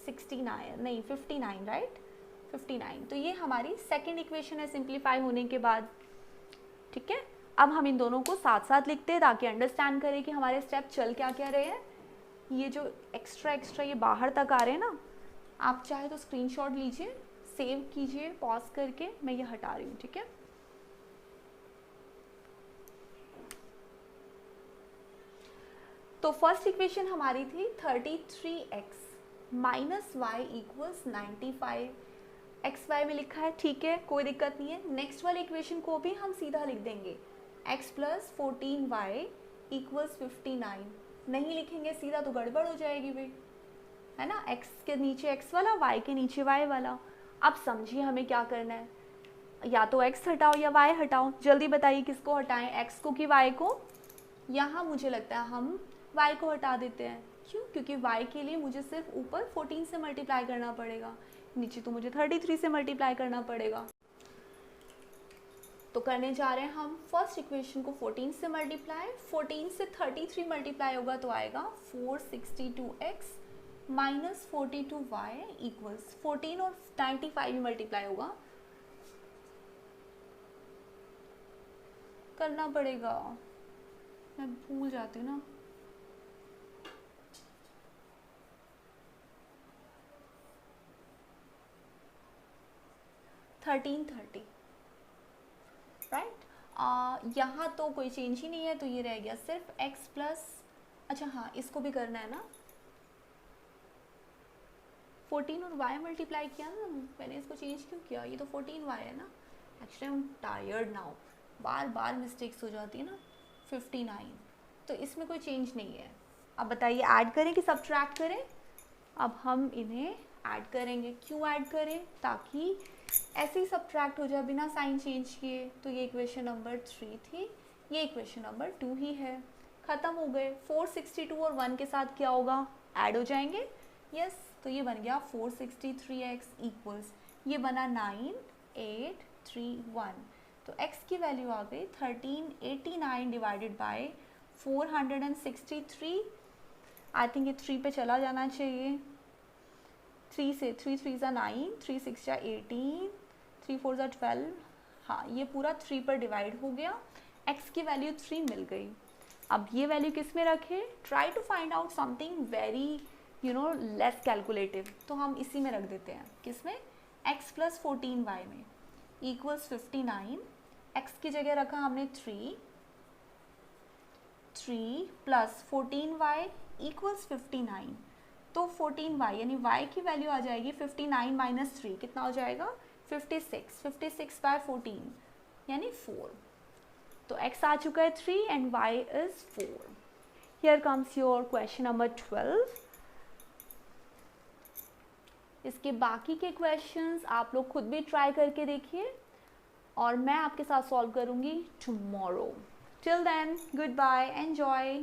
69 नहीं 59 राइट? 59। तो ये हमारी सेकेंड इक्वेशन है सिंप्लीफाई होने के बाद। ठीक है, अब हम इन दोनों को साथ साथ लिखते हैं ताकि अंडरस्टैंड करें कि हमारे स्टेप चल क्या क्या रहे हैं। ये जो एक्स्ट्रा ये बाहर तक आ रहे हैं ना, आप चाहे तो स्क्रीनशॉट लीजिए, सेव कीजिए पॉज करके, मैं ये हटा रही हूँ। ठीक है, तो फर्स्ट इक्वेशन हमारी थी 33x minus y equals 95। X y में लिखा है, ठीक है कोई दिक्कत नहीं है। नेक्स्ट वाले इक्वेशन को भी हम सीधा लिख देंगे, x प्लस 14y इक्वल्स 59। नहीं लिखेंगे सीधा तो गड़बड़ हो जाएगी भाई, है ना, x के नीचे x वाला, y के नीचे y वाला। अब समझिए हमें क्या करना है, या तो x हटाओ या y हटाओ, जल्दी बताइए किसको हटाएं, x को कि y को? यहाँ मुझे लगता है हम y को हटा देते हैं। क्यों? क्योंकि y के लिए मुझे सिर्फ ऊपर 14 से मल्टीप्लाई करना पड़ेगा, नीचे तो मुझे 33 से मल्टीप्लाई करना पड़ेगा। तो करने जा रहे हैं हम फर्स्ट इक्वेशन को 14 से मल्टीप्लाई, 14 से 33 मल्टीप्लाई होगा तो आएगा 462x माइनस 42y इक्वल्स 14 और 95 भी मल्टीप्लाई होगा, करना पड़ेगा, मैं भूल जाती हूँ ना। Thirteen 30 right. यहाँ तो कोई चेंज ही नहीं है, तो ये रह गया सिर्फ x प्लस, अच्छा हाँ इसको भी करना है ना, 14 और y मल्टीप्लाई किया ना, मैंने इसको चेंज क्यों किया? ये तो 14y है ना। Actually I am tired now, bar bar mistakes हो जाती है ना। 59, तो इसमें कोई चेंज नहीं है। अब बताइए ऐड करें कि सब्ट्रैक्ट करें? अब हम इन्हें ऐड करेंगे। क्यों ऐड करें? ताकि ऐसे ही सब्ट्रैक्ट हो जाए बिना साइन चेंज किए। तो ये इक्वेशन नंबर 3 थी, ये इक्वेशन नंबर 2 ही है। ख़त्म हो गए। 462 और 1 के साथ क्या होगा? ऐड हो जाएंगे। यस, तो ये बन गया 463x इक्वल्स, ये बना 9831। तो x की वैल्यू आ गई 1389 डिवाइडेड बाय 463। आई थिंक ये 3 पे चला जाना चाहिए। 3 से 3 3 ज़ा 9, 3 6 ज़ा 18, 3 4 ज़ा 12। हाँ, ये पूरा 3 पर डिवाइड हो गया। x की वैल्यू 3 मिल गई। अब ये वैल्यू किस में रखे? Try to find out something very less calculative. तो हम इसी में रख देते हैं। किस में? x प्लस 14y में इक्वल्स 59। x की जगह रखा हमने 3 प्लस 14y इक्वल्स 59। तो 14y यानी y की वैल्यू आ जाएगी 59 माइनस 3, कितना हो जाएगा? 56। 56 बाय 14 यानी 4। तो x आ चुका है 3 and y is 4। Here comes your question number 12। इसके बाकी के क्वेश्चंस आप लोग खुद भी ट्राई करके देखिए और मैं आपके साथ सॉल्व करूँगी tomorrow. Till then, good bye, enjoy.